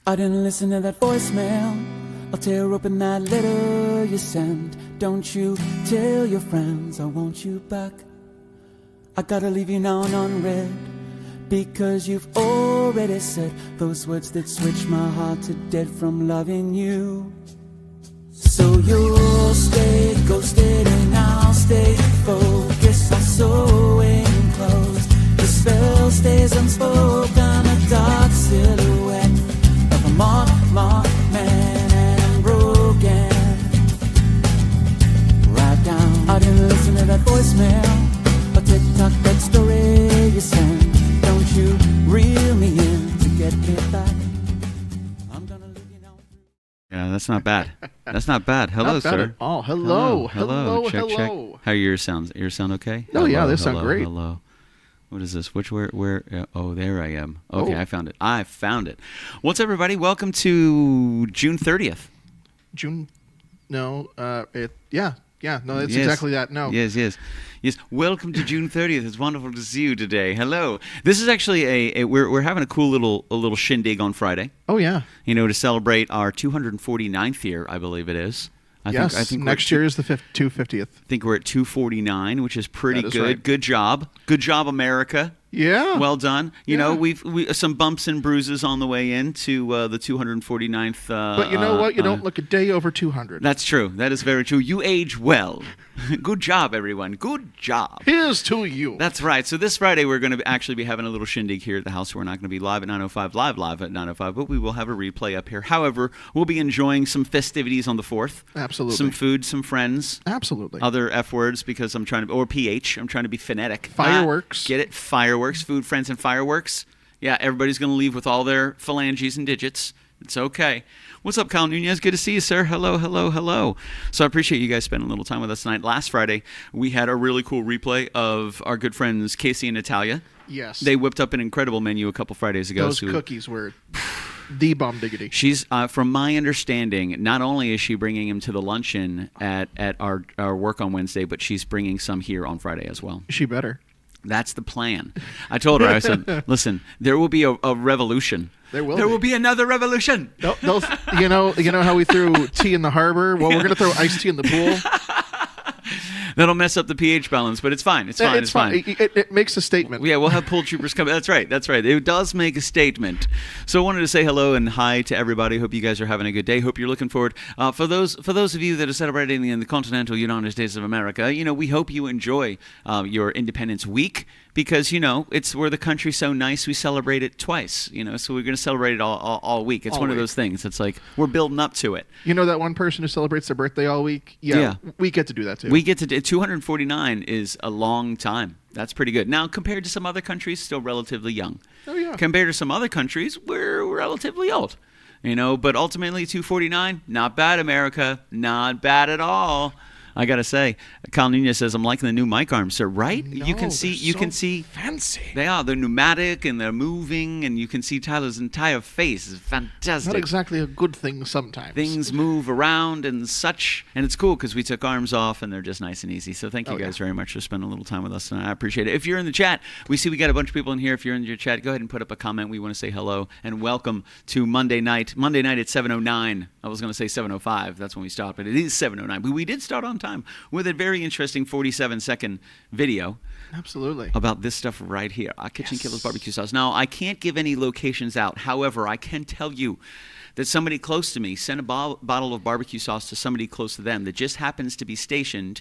I didn't listen to that voicemail. I'll tear open that letter you sent. Don't you tell your friends I want you back. I gotta leave you now and unread, because you've already said those words that switch my heart to dead from loving you. So you'll stay ghosted and I'll stay focused. I'll sew enclosed. The spell stays unspoken. A dark silhouette of a marked man and broken. Right down. I didn't listen to that voicemail. A tick-tock, that story you sent. Don't you reel me in to get me back. I'm gonna leave you now. Yeah, that's not bad. That's not bad. Hello, not bad sir. At all. Hello. Check. How are your sounds? Your sound okay? Oh, yeah, they sound great. Hello. What is this? Where? Oh, there I am. Okay, Oh. I found it. What's up, everybody? Welcome to June 30th. No, that's Yes. exactly that. No. Yes. Welcome to June 30th. It's wonderful to see you today. Hello. This is actually we're having a cool little shindig on Friday. Oh, yeah. You know, to celebrate our 249th year, I believe it is. I think next year is the 250th. I think we're at 249, which is pretty That is good. right. Good job. Good job, America. Yeah. Well done. You Yeah. know, we some bumps and bruises on the way into the 249th. But you know what? You don't look a day over 200. That's true. That is very true. You age well. Good job, everyone. Good job. Here's to you. That's right. So this Friday, we're going to actually be having a little shindig here at the house. We're not going to be live at 9:05, live at 9:05, but we will have a replay up here. However, we'll be enjoying some festivities on the 4th. Absolutely. Some food, some friends. Absolutely. Other F words because I'm trying to, or PH. I'm trying to be phonetic. Fireworks. Get it? Fireworks. Food, friends, and fireworks. Yeah, everybody's going to leave with all their phalanges and digits. It's okay. What's up, Kyle Nunez? Good to see you, sir. Hello. So I appreciate you guys spending a little time with us tonight. Last Friday, we had a really cool replay of our good friends Casey and Natalia. Yes. They whipped up an incredible menu a couple Fridays ago. Those cookies were the bomb diggity. She's, from my understanding, not only is she bringing him to the luncheon at our work on Wednesday, but she's bringing some here on Friday as well. She better. That's the plan. I told her, I said, listen, there will be a revolution. There will be another revolution. You know how we threw tea in the harbor? Well, we're going to throw iced tea in the pool. That'll mess up the pH balance, but it's fine. It's fine. It makes a statement. Yeah, we'll have pool troopers come. That's right. It does make a statement. So I wanted to say hello and hi to everybody. Hope you guys are having a good day. Hope you're looking forward. For those of you that are celebrating in the continental United States of America, we hope you enjoy your Independence Week. Because, it's where the country's so nice, we celebrate it twice, so we're going to celebrate it all week. It's one of those things. It's like we're building up to it. You know that one person who celebrates their birthday all week? Yeah. We get to do that, too. We get to do 249 is a long time. That's pretty good. Now, compared to some other countries, still relatively young. Oh, yeah. Compared to some other countries, we're relatively old. But ultimately, 249, not bad, America. Not bad at all. I gotta say, Kyle Nunez says I'm liking the new mic arms, sir. Right? No, you can see fancy. They are. They're pneumatic and they're moving, and you can see Tyler's entire face. It's fantastic. Not exactly a good thing sometimes. Things move around and such, and it's cool because we took arms off and they're just nice and easy. So thank you guys very much for spending a little time with us, and I appreciate it. If you're in the chat, we got a bunch of people in here. If you're in your chat, go ahead and put up a comment. We want to say hello and welcome to Monday night. Monday night at 7:09. I was going to say 7:05. That's when we start, but it is 7:09. But we did start on time with a very interesting 47-second video. Absolutely. About this stuff right here, our KitchenKillaz barbecue sauce. Now, I can't give any locations out. However, I can tell you that somebody close to me sent a bottle of barbecue sauce to somebody close to them that just happens to be stationed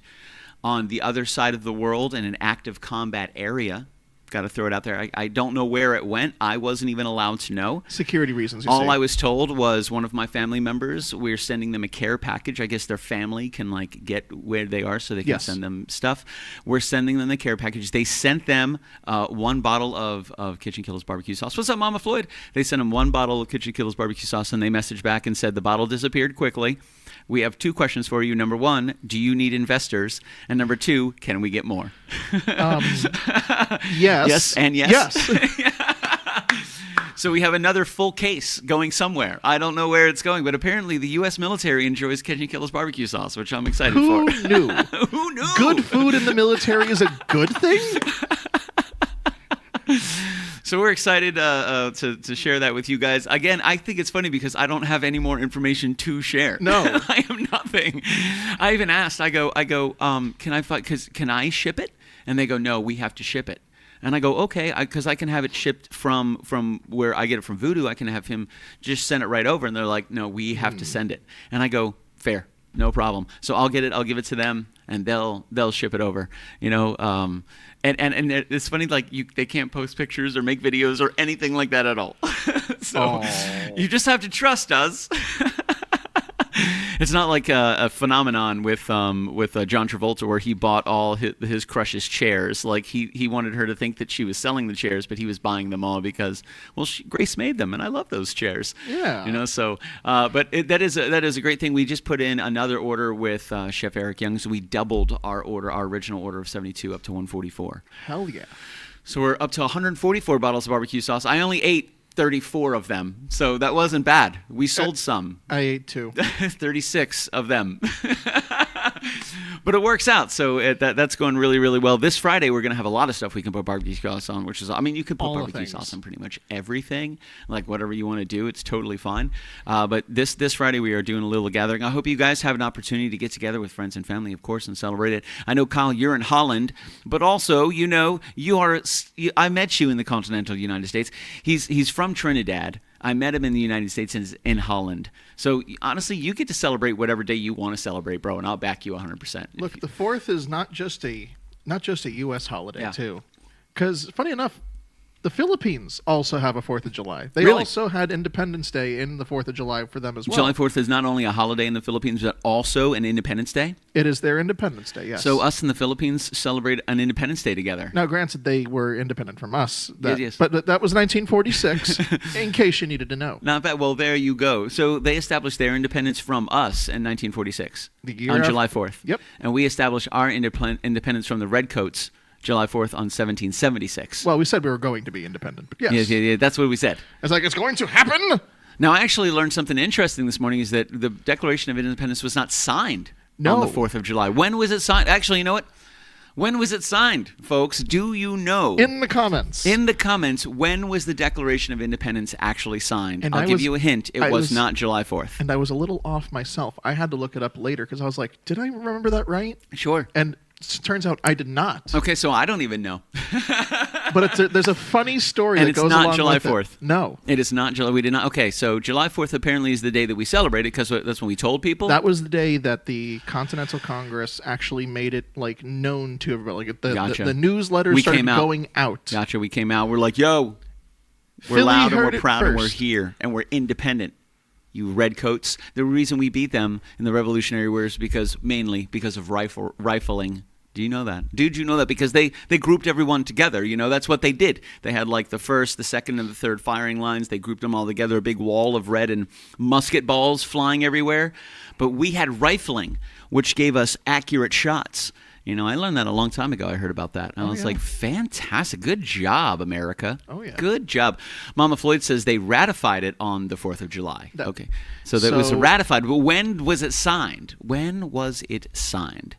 on the other side of the world in an active combat area. Got to throw it out there. I don't know where it went. I wasn't even allowed to know. Security reasons. All I was told was one of my family members, we're sending them a care package. I guess their family can get where they are so they can send them stuff. We're sending them the care package. They sent them one bottle of KitchenKillaz barbecue sauce. What's up, Mama Floyd? They sent them one bottle of KitchenKillaz barbecue sauce, and they messaged back and said the bottle disappeared quickly. We have two questions for you. Number one, do you need investors? And number two, can we get more? Yes. Yes and yes. Yes. So we have another full case going somewhere. I don't know where it's going, but apparently the U.S. military enjoys KitchenKillaz barbecue sauce, which I'm excited Who for. knew? Who knew? Good food in the military is a good thing? So we're excited to share that with you guys. Again, I think it's funny because I don't have any more information to share. No. I have nothing. I even asked, I go, can I ship it? And they go, no, we have to ship it. And I go, okay, because I can have it shipped from where I get it from Voodoo. I can have him just send it right over. And they're like, no, we have to send it. And I go, fair, no problem. So I'll get it. I'll give it to them, and they'll ship it over. And it's funny, like they can't post pictures or make videos or anything like that at all. So you just have to trust us. It's not like a phenomenon with John Travolta where he bought all his crush's chairs. Like he wanted her to think that she was selling the chairs, but he was buying them all because, well, Grace made them, and I love those chairs. Yeah. So but that is a great thing. We just put in another order with Chef Eric Young, so we doubled our original order of 72 up to 144. Hell yeah. So we're up to 144 bottles of barbecue sauce. I only ate 34 of them, so that wasn't bad. We sold some. I ate 2. 36 of them. But it works out, so that's going really, really well. This Friday, we're going to have a lot of stuff we can put barbecue sauce on, which is, you could put barbecue sauce on pretty much everything, like whatever you want to do. It's totally fine. But this Friday, we are doing a little gathering. I hope you guys have an opportunity to get together with friends and family, of course, and celebrate it. I know, Kyle, you're in Holland, but also, I met you in the continental United States. He's from Trinidad. I met him in the United States and in Holland. So, honestly, you get to celebrate whatever day you want to celebrate, bro, and I'll back you 100%. Look, the 4th is not just a U.S. holiday, too. Because, funny enough, the Philippines also have a 4th of July. They also had Independence Day in the 4th of July for them as well. July 4th is not only a holiday in the Philippines, but also an Independence Day? It is their Independence Day, yes. So us and the Philippines celebrate an Independence Day together. Now, granted, they were independent from us. Yes. But that was 1946, in case you needed to know. Not bad. Well, there you go. So they established their independence from us in 1946 on July 4th. Yep. And we established our independence from the Redcoats July 4th on 1776. Well, we said we were going to be independent, but yes. Yeah, that's what we said. It's like, it's going to happen! Now, I actually learned something interesting this morning, is that the Declaration of Independence was not signed on the 4th of July. When was it signed? Actually, you know what? When was it signed, folks? Do you know? In the comments. In the comments, when was the Declaration of Independence actually signed? I'll give you a hint. It was not July 4th. And I was a little off myself. I had to look it up later because I was like, did I remember that right? Sure. And it turns out I did not. Okay, so I don't even know. But there's a funny story that goes along with it. And it's not July 4th. No. It is not July. We did not. Okay, so July 4th apparently is the day that we celebrated because that's when we told people. That was the day that the Continental Congress actually made it known to everybody. Like the newsletters started going out. Gotcha. We came out. We're like, yo, we're loud and we're proud and we're here and we're independent. You redcoats. The reason we beat them in the Revolutionary War is mainly because of rifling. Do you know that? Did you know that? Because they grouped everyone together. That's what they did. They had the first, the second, and the third firing lines. They grouped them all together, a big wall of red and musket balls flying everywhere. But we had rifling, which gave us accurate shots. I learned that a long time ago. I heard about that. And I was like, fantastic. Good job, America. Oh, yeah. Good job. Mama Floyd says they ratified it on the 4th of July. Okay. So that was ratified. But when was it signed? When was it signed?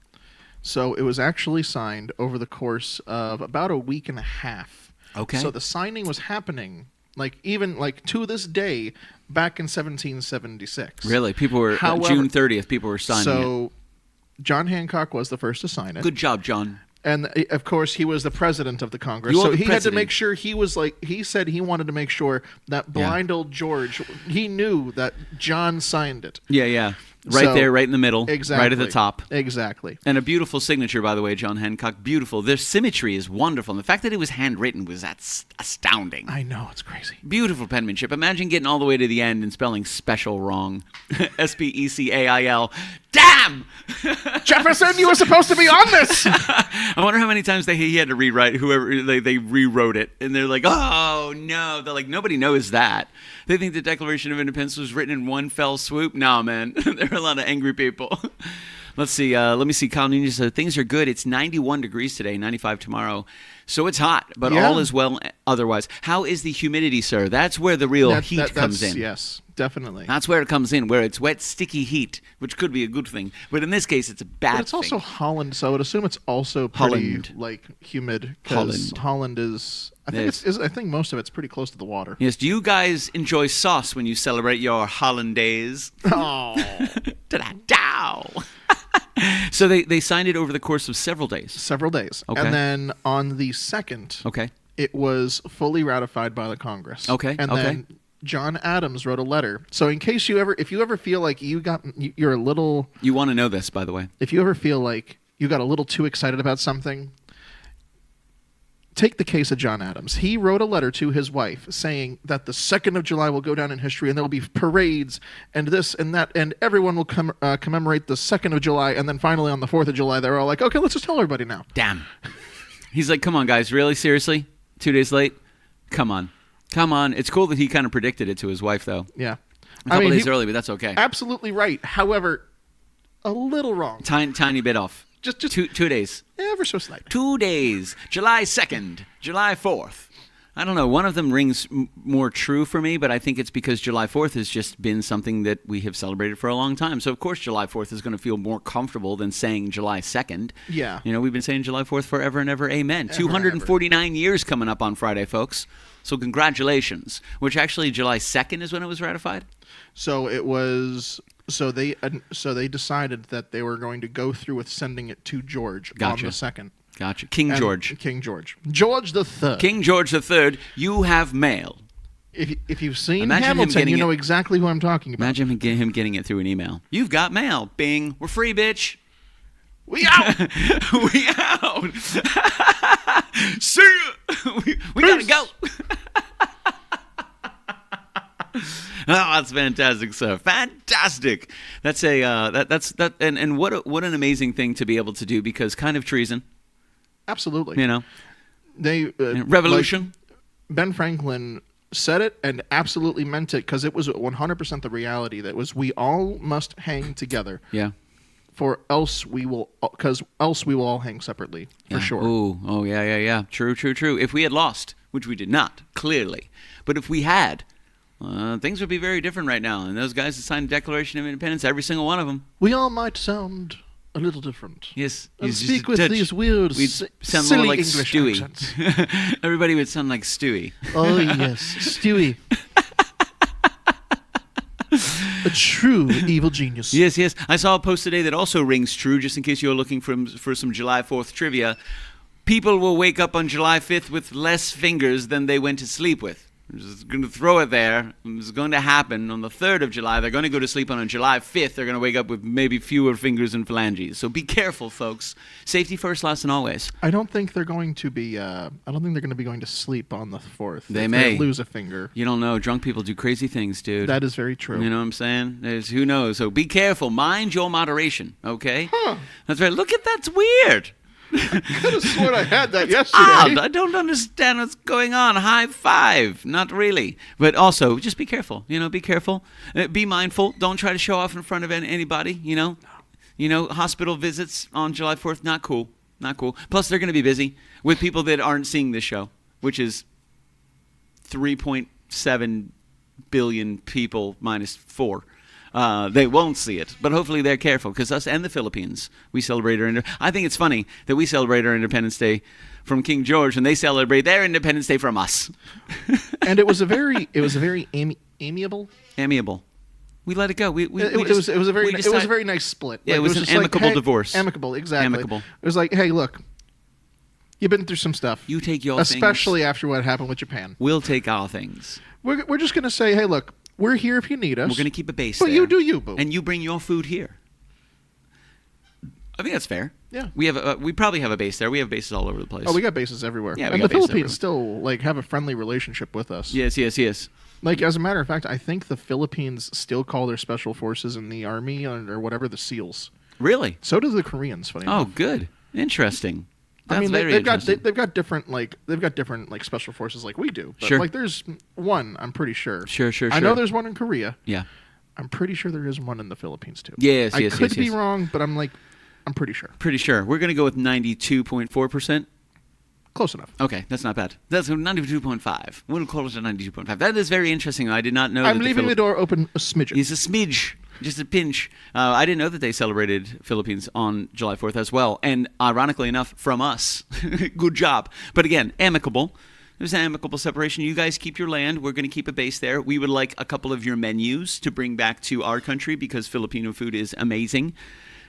So it was actually signed over the course of about a week and a half. Okay. So the signing was happening, even to this day, back in 1776. Really? People were, June 30th, people were signing it. So John Hancock was the first to sign it. Good job, John. And, of course, he was the president of the Congress. So he had to make sure he said he wanted to make sure that blind old George, he knew that John signed it. Yeah. Right there, right in the middle. Exactly. Right at the top. Exactly. And a beautiful signature, by the way, John Hancock. Beautiful. Their symmetry is wonderful. And the fact that it was handwritten was astounding. I know. It's crazy. Beautiful penmanship. Imagine getting all the way to the end and spelling special wrong. Specail. Damn! Jefferson, you were supposed to be on this! I wonder how many times he had to rewrite, whoever, they rewrote it. And they're like, oh, no. They're like, nobody knows that. They think the Declaration of Independence was written in one fell swoop. No, man. There are a lot of angry people. Let's see. Let me see. Kyle Nunez said, things are good. It's 91 degrees today, 95 tomorrow. So it's hot, but all is well otherwise. How is the humidity, sir? That's where the real heat comes in. Yes, definitely. That's where it comes in, where it's wet, sticky heat, which could be a good thing. But in this case, it's a bad thing. But it's also Holland, so I would assume it's also pretty humid. Holland is... I think most of it's pretty close to the water. Yes. Do you guys enjoy sauce when you celebrate your Hollandaise? Oh. Da-da-dow. So they signed it over the course of several days. Several days. Okay. And then on the 2nd, it was fully ratified by the Congress. Okay. And then John Adams wrote a letter. So in case if you ever feel like you're a little... You want to know this, by the way. If you ever feel like you got a little too excited about something... Take the case of John Adams. He wrote a letter to his wife saying that the 2nd of July will go down in history and there will be parades and this and that and everyone will commemorate the 2nd of July, and then finally on the 4th of July they're all like, okay, let's just tell everybody now. Damn. He's like, come on, guys. Really? Seriously? 2 days late? Come on. It's cool that he kind of predicted it to his wife, though. Yeah. A couple days early, but that's okay. Absolutely right. However, a little wrong. Tiny bit off. Just 2 days. Ever so slight. 2 days. July 2nd. July 4th. I don't know. One of them rings more true for me, but I think it's because July 4th has just been something that we have celebrated for a long time. So, of course, July 4th is going to feel more comfortable than saying July 2nd. Yeah. You know, we've been saying July 4th forever and ever. Amen. 249 years coming up on Friday, folks. So, congratulations. Which actually, July 2nd is when it was ratified? So, it was... So they decided that they were going to go through with sending it to George on the 2nd. Gotcha. King George. George the Third. King George the Third. You have mail. If you've seen Hamilton, you know exactly who I'm talking about. Imagine him getting it through an email. You've got mail. Bing. We're free, bitch. We out. We out. See ya. We gotta go. Oh, that's fantastic, sir! Fantastic. That's and what an amazing thing to be able to do, because kind of treason. Absolutely. You know, they revolution. Ben Franklin said it and absolutely meant it, because it was 100% the reality. That was, we all must hang together. Yeah. Else we will all hang separately, for sure. Oh, yeah. True. If we had lost, which we did not, clearly, but if we had. Things would be very different right now. And those guys that signed the Declaration of Independence, every single one of them. We all might sound a little different. Yes. And speak with these weird, we'd sound silly more like English Stewie. accents. Everybody would sound like Stewie. Oh, yes. Stewie. A true evil genius. Yes. I saw a post today that also rings true, just in case you're looking for some July 4th trivia. People will wake up on July 5th with less fingers than they went to sleep with. I'm just going to throw it there. It's going to happen on the 3rd of July. They're going to go to sleep on July 5th. They're going to wake up with maybe fewer fingers and phalanges. So be careful, folks. Safety first, last, and always. I don't think they're going to be. I don't think they're going to be going to sleep on the 4th. They may lose a finger. You don't know. Drunk people do crazy things, dude. That is very true. You know what I'm saying? Who knows? So be careful. Mind your moderation. Okay. Huh. That's right. Look at that's weird. I could have sworn I had that yesterday. I don't understand what's going on. High five. Not really. But also, just be careful. Be careful. Be mindful. Don't try to show off in front of anybody, hospital visits on July 4th, not cool. Not cool. Plus, they're going to be busy with people that aren't seeing this show, which is 3.7 billion people minus 4. They won't see it, but hopefully they're careful, because us and the Philippines, we celebrate our I think it's funny that we celebrate our Independence Day from King George, and they celebrate their Independence Day from us. And it was a very amiable. We let it go. It was a very nice split. Yeah, it was an amicable divorce. Amicable, exactly. Amicable. It was like, hey, look, you've been through some stuff. You take your things. Especially after what happened with Japan. We'll take our things. We're just going to say, hey, look, we're here if you need us. We're going to keep a base there. But you do you, boo. And you bring your food here. I think that's fair. Yeah. We probably have a base there. We have bases all over the place. Oh, we got bases everywhere. Yeah, and the Philippines still have a friendly relationship with us. Yes. As a matter of fact, I think the Philippines still call their special forces in the army or whatever the SEALs. Really? So do the Koreans. Funny enough. Oh, good. Interesting. That's they've got different special forces like we do. But sure. There's one, I'm pretty sure. Sure. I know there's one in Korea. Yeah. I'm pretty sure there is one in the Philippines too. Yes, I could be wrong, but I'm pretty sure. Pretty sure. We're going to go with 92.4%. Close enough. Okay, that's not bad. That's 92.5. We'll call it a 92.5. That is very interesting. I did not know. I'm leaving the door open a smidgen. It's a smidge. Just a pinch. I didn't know that they celebrated Philippines on July 4th as well. And ironically enough, from us. Good job. But again, amicable. It was an amicable separation. You guys keep your land. We're going to keep a base there. We would like a couple of your menus to bring back to our country because Filipino food is amazing.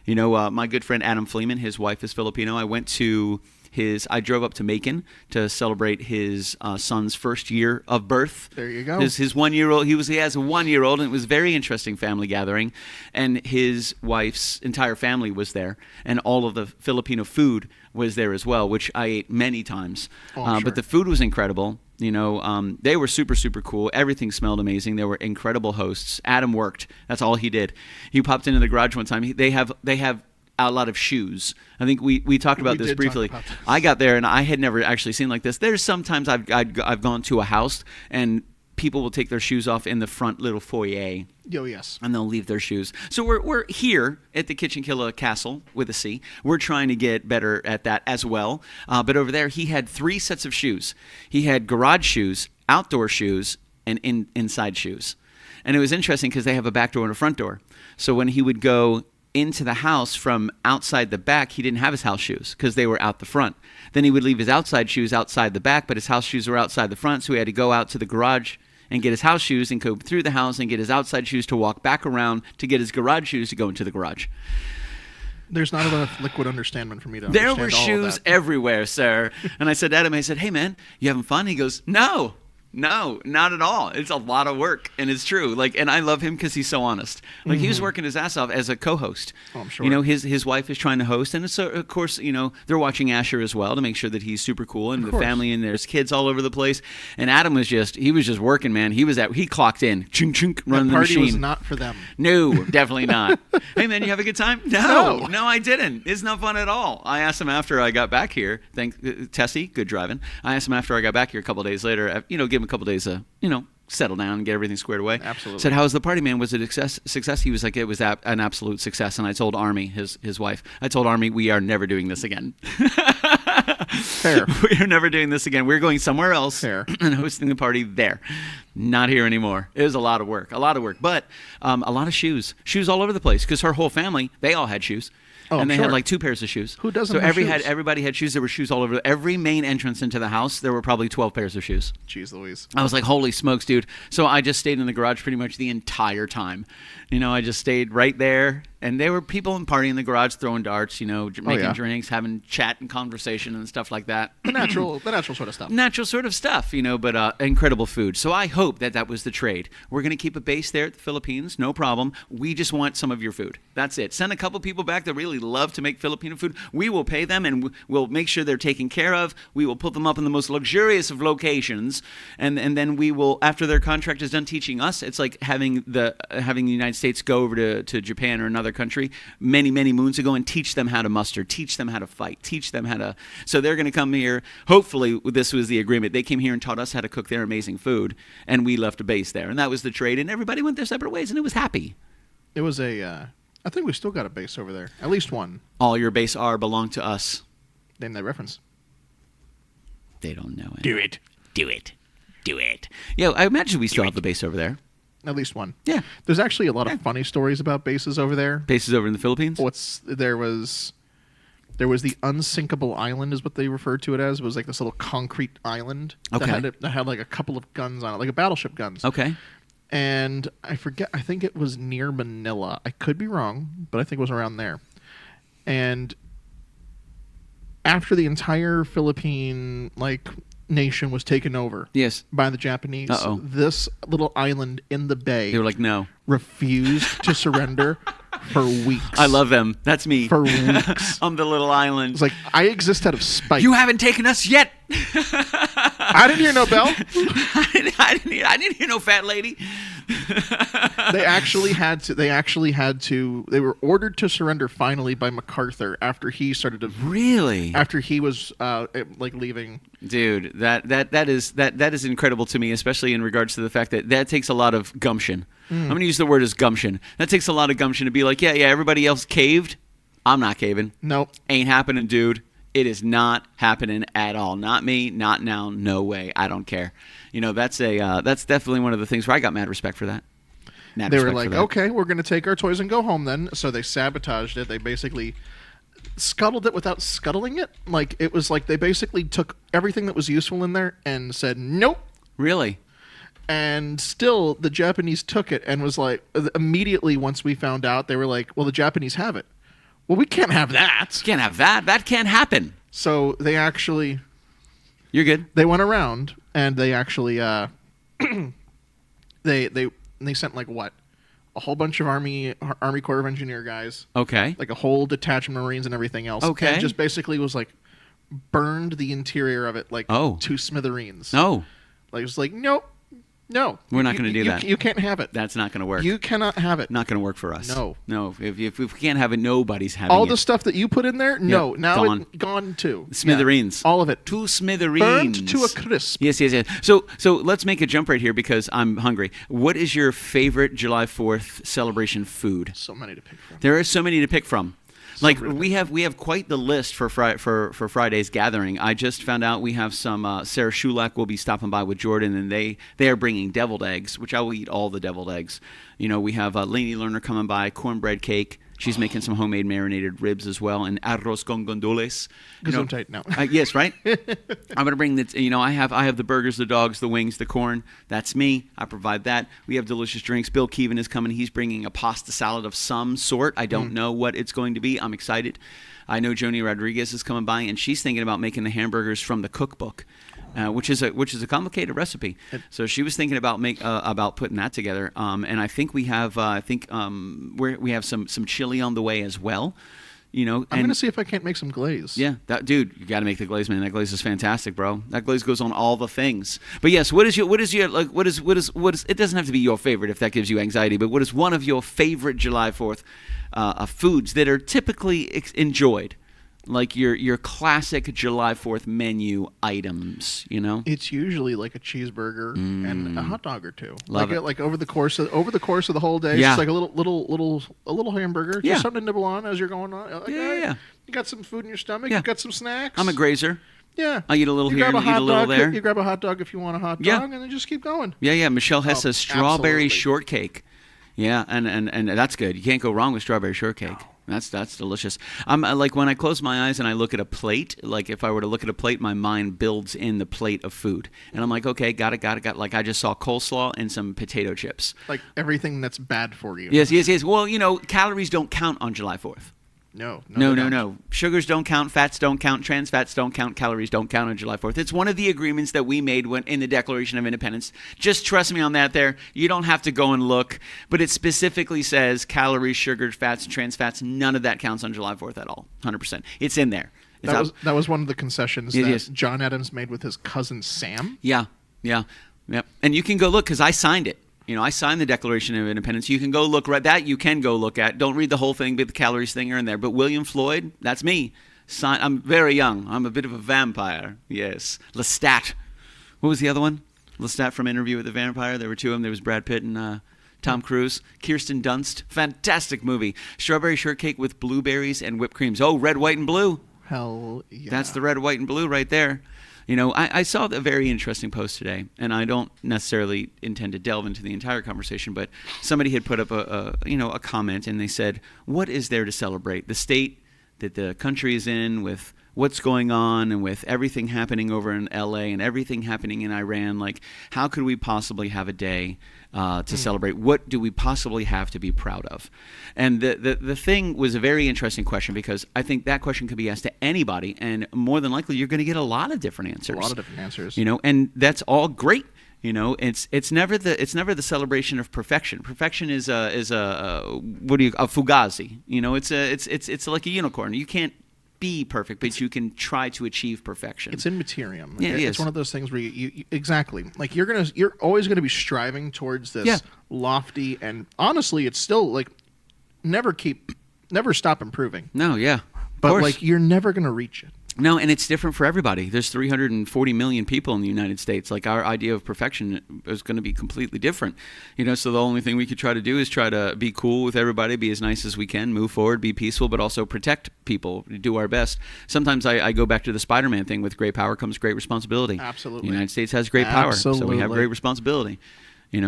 You know, my good friend Adam Fleeman, his wife is Filipino. I drove up to Macon to celebrate his son's first year of birth. There you go. His 1-year-old. He has a 1-year-old, and it was a very interesting family gathering. And his wife's entire family was there, and all of the Filipino food was there as well, which I ate many times. Sure. But the food was incredible. You know, they were super, super cool. Everything smelled amazing. They were incredible hosts. Adam worked. That's all he did. He popped into the garage one time. They have a lot of shoes. I think we talked about this briefly. I got there and I had never actually seen like this. There's sometimes I've gone to a house and people will take their shoes off in the front little foyer. Oh, yes. And they'll leave their shoes. So we're here at the KitchenKillaz Castle with a C. We're trying to get better at that as well. But over there, he had 3 sets of shoes. He had garage shoes, outdoor shoes, and inside shoes. And it was interesting because they have a back door and a front door. So when he would go into the house from outside the back, he didn't have his house shoes because they were out the front. Then he would leave his outside shoes outside the back, but his house shoes were outside the front, so he had to go out to the garage and get his house shoes and go through the house and get his outside shoes to walk back around to get his garage shoes to go into the garage. There's not enough liquid understanding for me to there understand were all shoes of that. everywhere, sir. And I said to Adam, hey, man, you having fun? He goes, no, not at all. It's a lot of work, and it's true. And I love him because he's so honest. He was working his ass off as a co-host. Oh, I'm sure. You know, his wife is trying to host, and so of course, you know, they're watching Asher as well to make sure that he's super cool, and the family, and there's kids all over the place. And Adam was just working, man. He clocked in, chunk chunk, running the machine. The party was not for them. No, definitely not. Hey, man, you have a good time? No, I didn't. It's not fun at all. I asked him after I got back here. Tessie, good driving. I asked him after I got back here a couple of days later. You know, give him a couple of days to, you know, settle down and get everything squared away. Absolutely. Said, how was the party, man? Was it a success? He was like, it was an absolute success. And I told Army, his wife, we are never doing this again. Fair. We are never doing this again. We're going somewhere else. Fair. And hosting the party there. Not here anymore. It was a lot of work. But a lot of shoes all over the place because her whole family, they all had shoes. Oh, and they sure. had like 2 pairs of shoes. Who doesn't so have shoes? Everybody had shoes. There were shoes all over. Every main entrance into the house, there were probably 12 pairs of shoes. Jeez Louise. I was like, holy smokes, dude. So I just stayed in the garage pretty much the entire time. You know, I just stayed right there. And there were people partying in the garage, throwing darts, you know, making drinks, having chat and conversation and stuff like that. The natural sort of stuff. Natural sort of stuff, you know, but incredible food. So I hope that was the trade. We're going to keep a base there at the Philippines, no problem. We just want some of your food. That's it. Send a couple people back that really love to make Filipino food. We will pay them, and we'll make sure they're taken care of. We will put them up in the most luxurious of locations, and then we will, after their contract is done teaching us, it's like having the United States go over to Japan or another country many moons ago and teach them how to muster, teach them how to fight, teach them how to. So they're going to come here. Hopefully, this was the agreement. They came here and taught us how to cook their amazing food, and we left a base there, and that was the trade. And everybody went their separate ways, and it was happy. It was I think we still got a base over there. At least one. All your base belong to us. Name that reference. They don't know it. Do it. Yeah, I imagine we still have the base over there. At least one. Yeah. There's actually a lot of funny stories about bases over there. Bases over in the Philippines? There was the unsinkable island is what they referred to it as. It was like this little concrete island that had like a couple of guns on it, like a battleship guns. Okay. And I think it was near Manila. I could be wrong, but I think it was around there. And after the entire Philippine nation was taken over by the Japanese, this little island in the bay, they were like, no, refused to surrender for weeks. I love them. That's me. For weeks. On the little island. It's like, I exist out of spite. You haven't taken us yet. I didn't hear no bell. I didn't hear no fat lady. They were ordered to surrender finally by MacArthur after he started to after he was leaving. Dude, that is incredible to me, especially in regards to the fact that takes a lot of gumption. I'm going to use the word as gumption. That takes a lot of gumption to be like, yeah, everybody else caved. I'm not caving. Nope. Ain't happening, dude. It is not happening at all. Not me, not now, no way. I don't care. That's definitely one of the things where I got mad respect for that. They were like, okay, we're going to take our toys and go home then. So they sabotaged it. They basically scuttled it without scuttling it. Like, it was like they basically took everything that was useful in there and said, nope. Really? And still, the Japanese took it and was like, immediately once we found out, they were like, well, the Japanese have it. Well, we can't have that. Can't have that. That can't happen. So they actually... You're good. They went around and they actually... they sent like what? A whole bunch of Army Corps of Engineer guys. Okay. Like a whole detachment of Marines and everything else. Okay. And just basically was like burned the interior of it like to smithereens. No. Like it was like, nope. No. We're not going to do that. You can't have it. That's not going to work. You cannot have it. Not going to work for us. No. No. If we can't have it, nobody's having all it. the stuff that you put in there, no. Yep, Now gone. Gone too. Smithereens. Yeah, all of it. To smithereens. Burned to a crisp. Yes. So let's make a jump right here because I'm hungry. What is your favorite July 4th celebration food? So many to pick from. There are so many to pick from. Like we have quite the list for Friday's gathering. I just found out we have some Sarah Shulak will be stopping by with Jordan, and they are bringing deviled eggs, which I will eat all the deviled eggs. We have Lainey Lerner coming by, cornbread cake. She's making some homemade marinated ribs as well, and arroz con gandules. Gesundheit, no. Yes, right. I'm gonna bring that. I have the burgers, the dogs, the wings, the corn. That's me. I provide that. We have delicious drinks. Bill Keevan is coming. He's bringing a pasta salad of some sort. I don't know what it's going to be. I'm excited. I know Joni Rodriguez is coming by, and she's thinking about making the hamburgers from the cookbook. Which is a complicated recipe. So she was thinking about putting that together. And I think we have we have some chili on the way as well. I'm going to see if I can't make some glaze. Yeah, dude, you got to make the glaze, man. That glaze is fantastic, bro. That glaze goes on all the things. But yes, what is it doesn't have to be your favorite if that gives you anxiety, but what is one of your favorite July 4th foods that are typically enjoyed? Like your classic July 4th menu items, It's usually like a cheeseburger and a hot dog or two. Love it. Like over the course of the whole day. Yeah. It's like a little hamburger. Yeah. Just something to nibble on as you're going on. Like, Yeah. You got some food in your stomach. Yeah. You got some snacks. I'm a grazer. Yeah. I eat a little here and eat a little there. You grab a hot dog if you want a hot dog, and then just keep going. Yeah. Michelle Hess says strawberry absolutely. Shortcake. Yeah, and that's good. You can't go wrong with strawberry shortcake. No. That's delicious. Like when I close my eyes and I look at a plate, like if I were to look at a plate, my mind builds in the plate of food. And I'm like, okay, got it. Like I just saw coleslaw and some potato chips. Like everything that's bad for you. Yes. Well, calories don't count on July 4th. No. Sugars don't count, fats don't count, trans fats don't count, calories don't count on July 4th. It's one of the agreements that we made in the Declaration of Independence. Just trust me on that there. You don't have to go and look, but it specifically says calories, sugars, fats, trans fats, none of that counts on July 4th at all. 100%. It's in there. That was one of the concessions that John Adams made with his cousin Sam. Yeah. And you can go look because I signed it. I signed the Declaration of Independence. You can go look right that you can go look at. Don't read the whole thing, but the calories thing are in there. But William Floyd, that's me. I'm very young. I'm a bit of a vampire. Yes. Lestat. What was the other one? Lestat from Interview with the Vampire. There were two of them. There was Brad Pitt and Tom Cruise. Kirsten Dunst. Fantastic movie. Strawberry shortcake with blueberries and whipped creams. Oh, red, white, and blue. Hell yeah. That's the red, white, and blue right there. I saw a very interesting post today, and I don't necessarily intend to delve into the entire conversation, but somebody had put up a comment, and they said, what is there to celebrate? The state that the country is in with what's going on and with everything happening over in L.A. and everything happening in Iran, like how could we possibly have a day to celebrate? What do we possibly have to be proud of? And the thing was a very interesting question because I think that question could be asked to anybody, and more than likely you're going to get a lot of different answers. A lot of different answers. And that's all great. It's never the celebration of perfection. Perfection is a fugazi. It's like a unicorn. You can't be perfect, but you can try to achieve perfection. It's in materiam. Yeah, it's one of those things where you exactly like you're always going to be striving towards this lofty, and honestly, it's still like never stop improving. No, yeah, but like you're never going to reach it. No, and it's different for everybody. There's 340 million people in the United States. Like, our idea of perfection is going to be completely different. So the only thing we could try to do is try to be cool with everybody, be as nice as we can, move forward, be peaceful, but also protect people, do our best. Sometimes I go back to the Spider-Man thing. With great power comes great responsibility. Absolutely. The United States has great power, so we have great responsibility.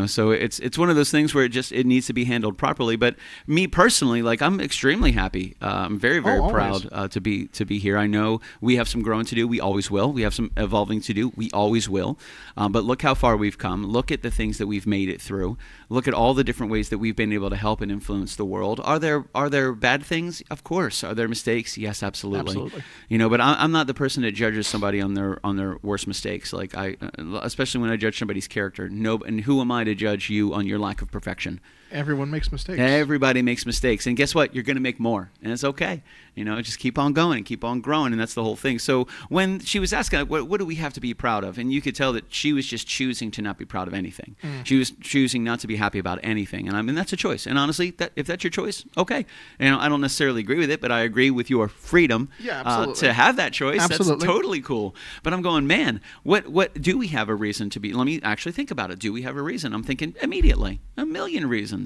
So it's one of those things where it needs to be handled properly. But me personally, like, I'm extremely happy. I'm very, very proud to be here. I know we have some growing to do. We always will. We have some evolving to do. We always will. But look how far we've come. Look at the things that we've made it through. Look at all the different ways that we've been able to help and influence the world. Are there bad things? Of course. Are there mistakes? Yes, absolutely. But I'm not the person that judges somebody on their worst mistakes. Like, especially when I judge somebody's character. And who am I to judge you on your lack of perfection? Everyone makes mistakes. Everybody makes mistakes. And guess what? You're going to make more. And it's okay. Just keep on going and keep on growing. And that's the whole thing. So when she was asking, what do we have to be proud of? And you could tell that she was just choosing to not be proud of anything. She was choosing not to be happy about anything. And that's a choice. And honestly, if that's your choice, okay. I don't necessarily agree with it, but I agree with your freedom to have that choice. Absolutely. That's totally cool. But I'm going, man, what do we have a reason to be? Let me actually think about it. Do we have a reason? I'm thinking immediately, a million reasons.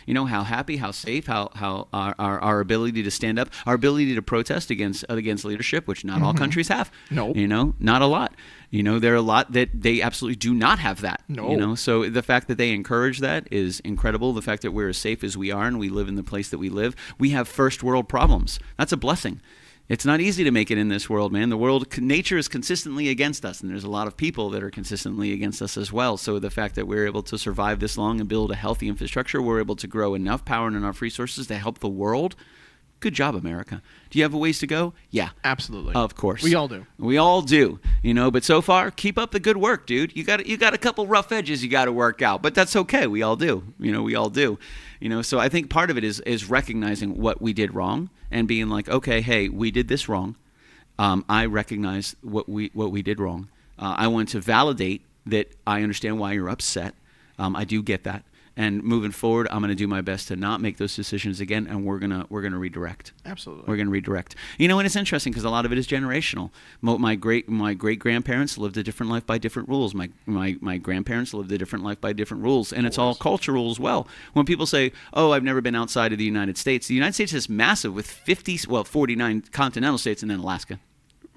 How happy, how safe, how our ability to stand up, our ability to protest against leadership, which not all countries have. No. Not a lot. There are a lot that they absolutely do not have that. No. So the fact that they encourage that is incredible. The fact that we're as safe as we are and we live in the place that we live, we have first world problems. That's a blessing. It's not easy to make it in this world, man. Nature is consistently against us, and there's a lot of people that are consistently against us as well. So the fact that we're able to survive this long and build a healthy infrastructure, we're able to grow enough power and enough resources to help the world. Good job, America. Do you have a ways to go? Yeah. Absolutely. Of course. We all do. We all do. But so far, keep up the good work, dude. You got a couple rough edges you got to work out, but that's okay. We all do. We all do. So I think part of it is recognizing what we did wrong and being like, okay, hey, we did this wrong. I recognize what we did wrong. I want to validate that I understand why you're upset. I do get that. And moving forward, I'm going to do my best to not make those decisions again, and we're gonna redirect. Absolutely, we're going to redirect. And it's interesting because a lot of it is generational. My great grandparents lived a different life by different rules. My grandparents lived a different life by different rules, and it's all cultural as well. When people say, "Oh, I've never been outside of the United States," the United States is massive with 49 continental states, and then Alaska,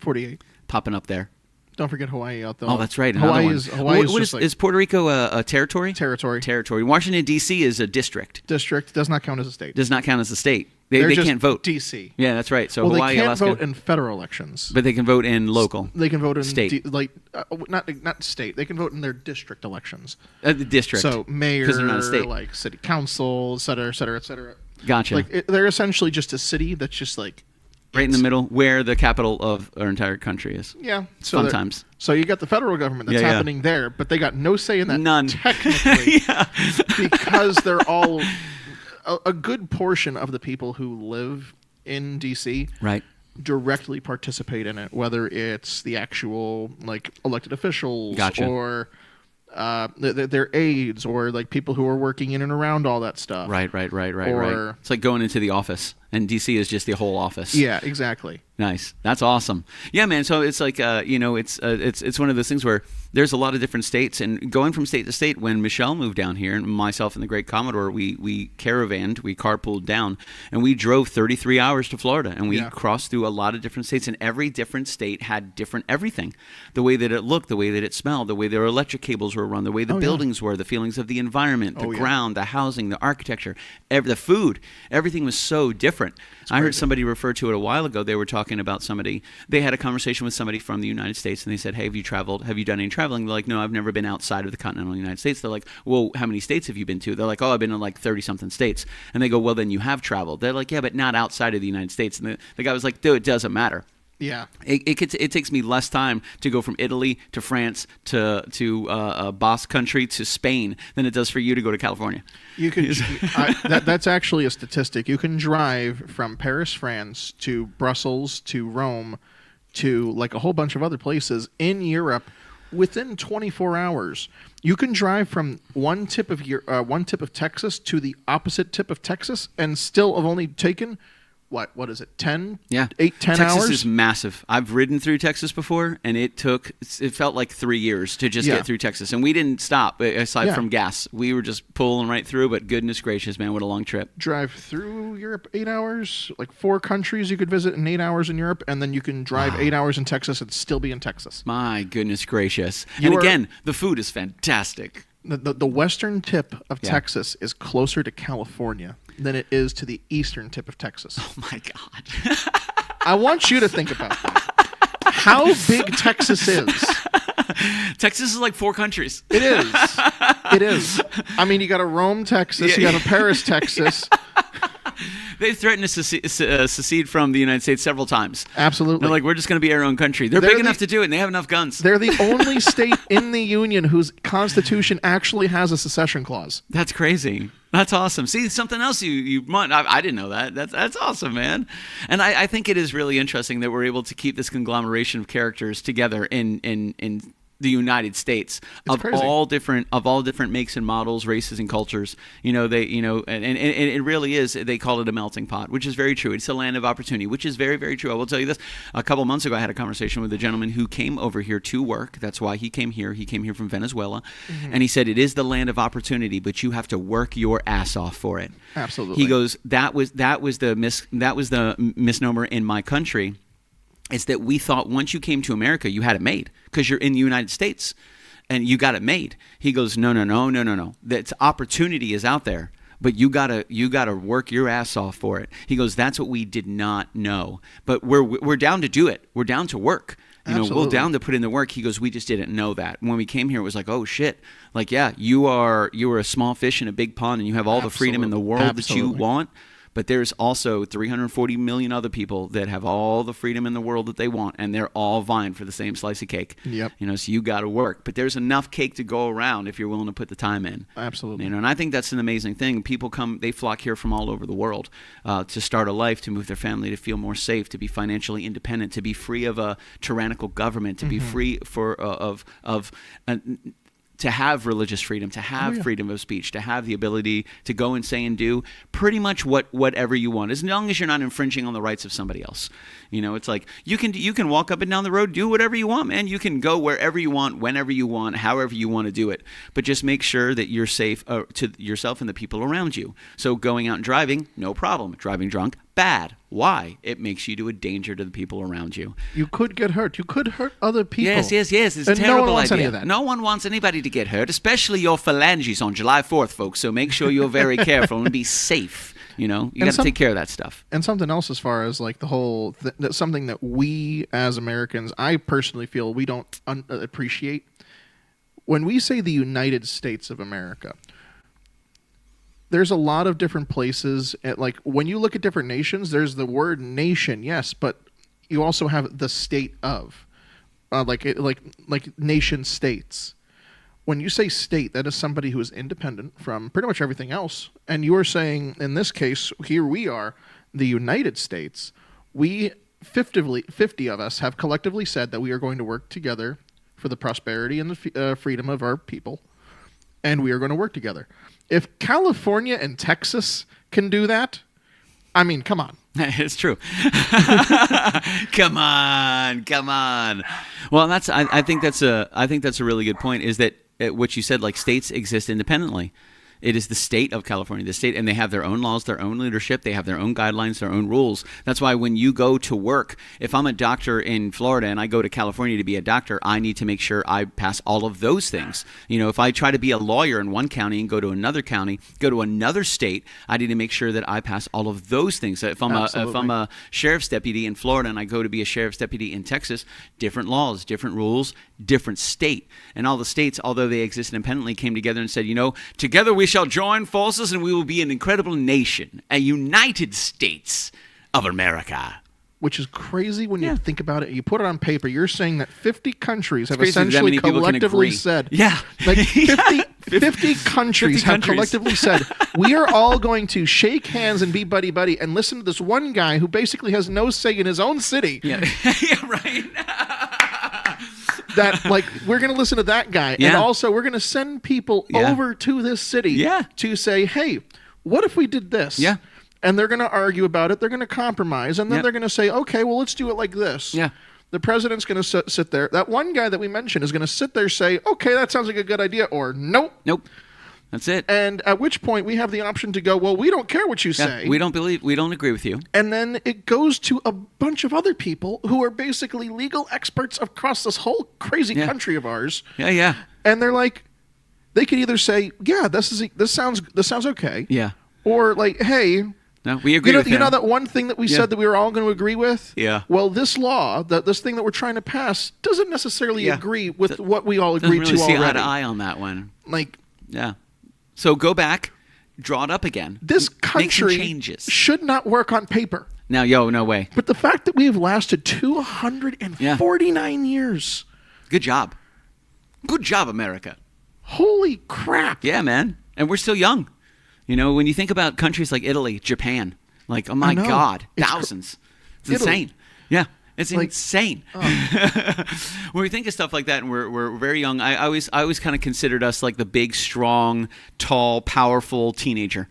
48 popping up there. Don't forget Hawaii out there. Oh, that's right. Hawaii is Puerto Rico a territory? Territory. Washington, D.C. is a district. District does not count as a state. Does not count as a state. They can't vote. D.C. Yeah, that's right. So Hawaii, Hawaii, they can't Alaska, vote in federal elections, but they can vote in local. They can vote in state, not state. They can vote in their district elections. The district. So mayor, because they're not a state. Like city council, et cetera, et cetera, et cetera. Gotcha. They're essentially just a city that's just like right in the middle, where the capital of our entire country is. Yeah. Sometimes. So you got the federal government that's happening there, but they got no say in that. None. Technically. Because they're all a good portion of the people who live in D.C. right directly participate in it, whether it's the actual elected officials or their aides or people who are working in and around all that stuff. Right. It's like going into the office, and DC is just the whole office. Yeah, exactly. Nice. That's awesome. Yeah, man. So it's like, it's one of those things where there's a lot of different states, and going from state to state. When Michelle moved down here, and myself and the Great Commodore, we caravanned, we carpooled down, and we drove 33 hours to Florida, and we crossed through a lot of different states, and every different state had different everything. The way that it looked, the way that it smelled, the way their electric cables were run, the way the buildings were, the feelings of the environment, the ground, the housing, the architecture, the food, everything was so different. I heard somebody refer to it a while ago. They were talking about somebody. They had a conversation with somebody from the United States, and they said, "Hey, have you traveled? Have you done any traveling?" They're like, "No, I've never been outside of the continental United States." They're like, "Well, how many states have you been to?" They're like, "Oh, I've been to 30-something states." And they go, "Well, then you have traveled." They're like, "Yeah, but not outside of the United States." And the guy was like, "Dude, it doesn't matter." Yeah, it takes me less time to go from Italy to France to Basque Country to Spain than it does for you to go to California. You can. That's actually a statistic. You can drive from Paris, France, to Brussels, to Rome, to a whole bunch of other places in Europe within 24 hours. You can drive from one tip of Texas to the opposite tip of Texas, and still have only taken what is it, 10? Yeah. 8, 10 Texas hours? is massive. I've ridden through Texas before, and it felt like 3 years to just get through Texas. And we didn't stop, aside from gas. We were just pulling right through, but goodness gracious, man, what a long trip. Drive through Europe 8 hours, like 4 countries you could visit in 8 hours in Europe, and then you can drive 8 hours in Texas and still be in Texas. My goodness gracious. And again, the food is fantastic. The western tip of Texas is closer to California than it is to the eastern tip of Texas. Oh, my God. I want you to think about that. How big Texas is. Texas is like 4 countries. It is. It is. I mean, you got a Rome, Texas. You got a Paris, Texas. They've threatened to secede from the United States several times. Absolutely. They're like, we're just going to be our own country. They're big enough to do it, and they have enough guns. They're the only state in the Union whose constitution actually has a secession clause. That's crazy. That's awesome. See, something else I didn't know that. That's awesome, man. And I think it is really interesting that we're able to keep this conglomeration of characters together in the United States of all different makes and models, races and cultures. And it really is. They call it a melting pot, which is very true. It's a land of opportunity, which is very, very true. I will tell you this. A couple months ago, I had a conversation with a gentleman who came over here to work. That's why he came here. He came here from Venezuela, and he said it is the land of opportunity, but you have to work your ass off for it. Absolutely. He goes, that was the misnomer in my country. Is that we thought once you came to America, you had it made because you're in the United States and you got it made. He goes, no. That opportunity is out there, but you gotta work your ass off for it. He goes, that's what we did not know, but we're down to do it. We're down to work. We're down to put in the work. He goes, we just didn't know that. When we came here, it was like, oh shit, like you are a small fish in a big pond, and you have all the freedom in the world that you want. But there's also 340 million other people that have all the freedom in the world that they want, and they're all vying for the same slice of cake. Yep. So you got to work. But there's enough cake to go around if you're willing to put the time in. Absolutely. And I think that's an amazing thing. People they flock here from all over the world to start a life, to move their family, to feel more safe, to be financially independent, to be free of a tyrannical government, to be free to have religious freedom, to have freedom of speech, to have the ability to go and say and do pretty much whatever you want, as long as you're not infringing on the rights of somebody else. It's like you can walk up and down the road, do whatever you want, man. You can go wherever you want, whenever you want, however you want to do it. But just make sure that you're safe to yourself and the people around you. So going out and driving, no problem. Driving drunk, bad. Why? It makes you to a danger to the people around you. You could get hurt. You could hurt other people. Yes. It's a terrible no one wants idea. Any of that. No one wants anybody to get hurt, especially your phalanges on July 4th, folks. So make sure you're very careful and be safe. You got to take care of that stuff. And something else as far as like the whole, something that we as Americans, I personally feel we don't appreciate. When we say the United States of America, there's a lot of different places. Like when you look at different nations, there's the word nation, yes, but you also have the state of, like nation states. When you say state, that is somebody who is independent from pretty much everything else. And you are saying, in this case, here we are, the United States. We 50 of us have collectively said that we are going to work together for the prosperity and the freedom of our people, and we are going to work together. If California and Texas can do that, I mean, come on. It's true. Come on. Well, I think that's a really good point. Is that what you said? Like states exist independently. It is the state of California, and they have their own laws, their own leadership, they have their own guidelines, their own rules. That's why when you go to work, if I'm a doctor in Florida and I go to California to be a doctor, I need to make sure I pass all of those things. If I try to be a lawyer in one county and go to another county, go to another state, I need to make sure that I pass all of those things. So if I'm a sheriff's deputy in Florida and I go to be a sheriff's deputy in Texas, different laws, different rules, different state. And all the states, although they exist independently, came together and said, together we shall join forces and we will be an incredible nation, a United States of America. Which is crazy when you think about it. You put it on paper. You're saying that 50 countries have crazy essentially collectively said, like 50 countries have collectively said, we are all going to shake hands and be buddy-buddy and listen to this one guy who basically has no say in his own city. Yeah, right. That like we're going to listen to that guy, and also we're going to send people over to this city to say, hey, what if we did this? Yeah. and they're going to argue about it. They're going to compromise, and then they're going to say, okay, well, let's do it like this. Yeah. The president's going to sit there. That one guy that we mentioned is going to sit there, say, okay, that sounds like a good idea, or nope. Nope. That's it. And at which point we have the option to go, well, we don't care what you say. We don't agree with you. And then it goes to a bunch of other people who are basically legal experts across this whole crazy country of ours. Yeah. And they're like, they could either say, yeah, this sounds okay. Yeah. Or like, hey, no, we agree with him. You know that one thing that we said that we were all going to agree with? Yeah. Well, this law, this thing that we're trying to pass, doesn't necessarily agree with what we all agreed really to already. See eye to eye on that one. Like, yeah. So go back, draw it up again. This Make some country changes. should not work on paper. Now, no way. But the fact that we have lasted 249 years. Good job. Good job, America. Holy crap. Yeah, man. And we're still young. You know, when you think about countries like Italy, Japan, like, oh my God, thousands. It's insane. Yeah. It's insane. When we think of stuff like that, and we're very young, I always kind of considered us like the big, strong, tall, powerful teenager.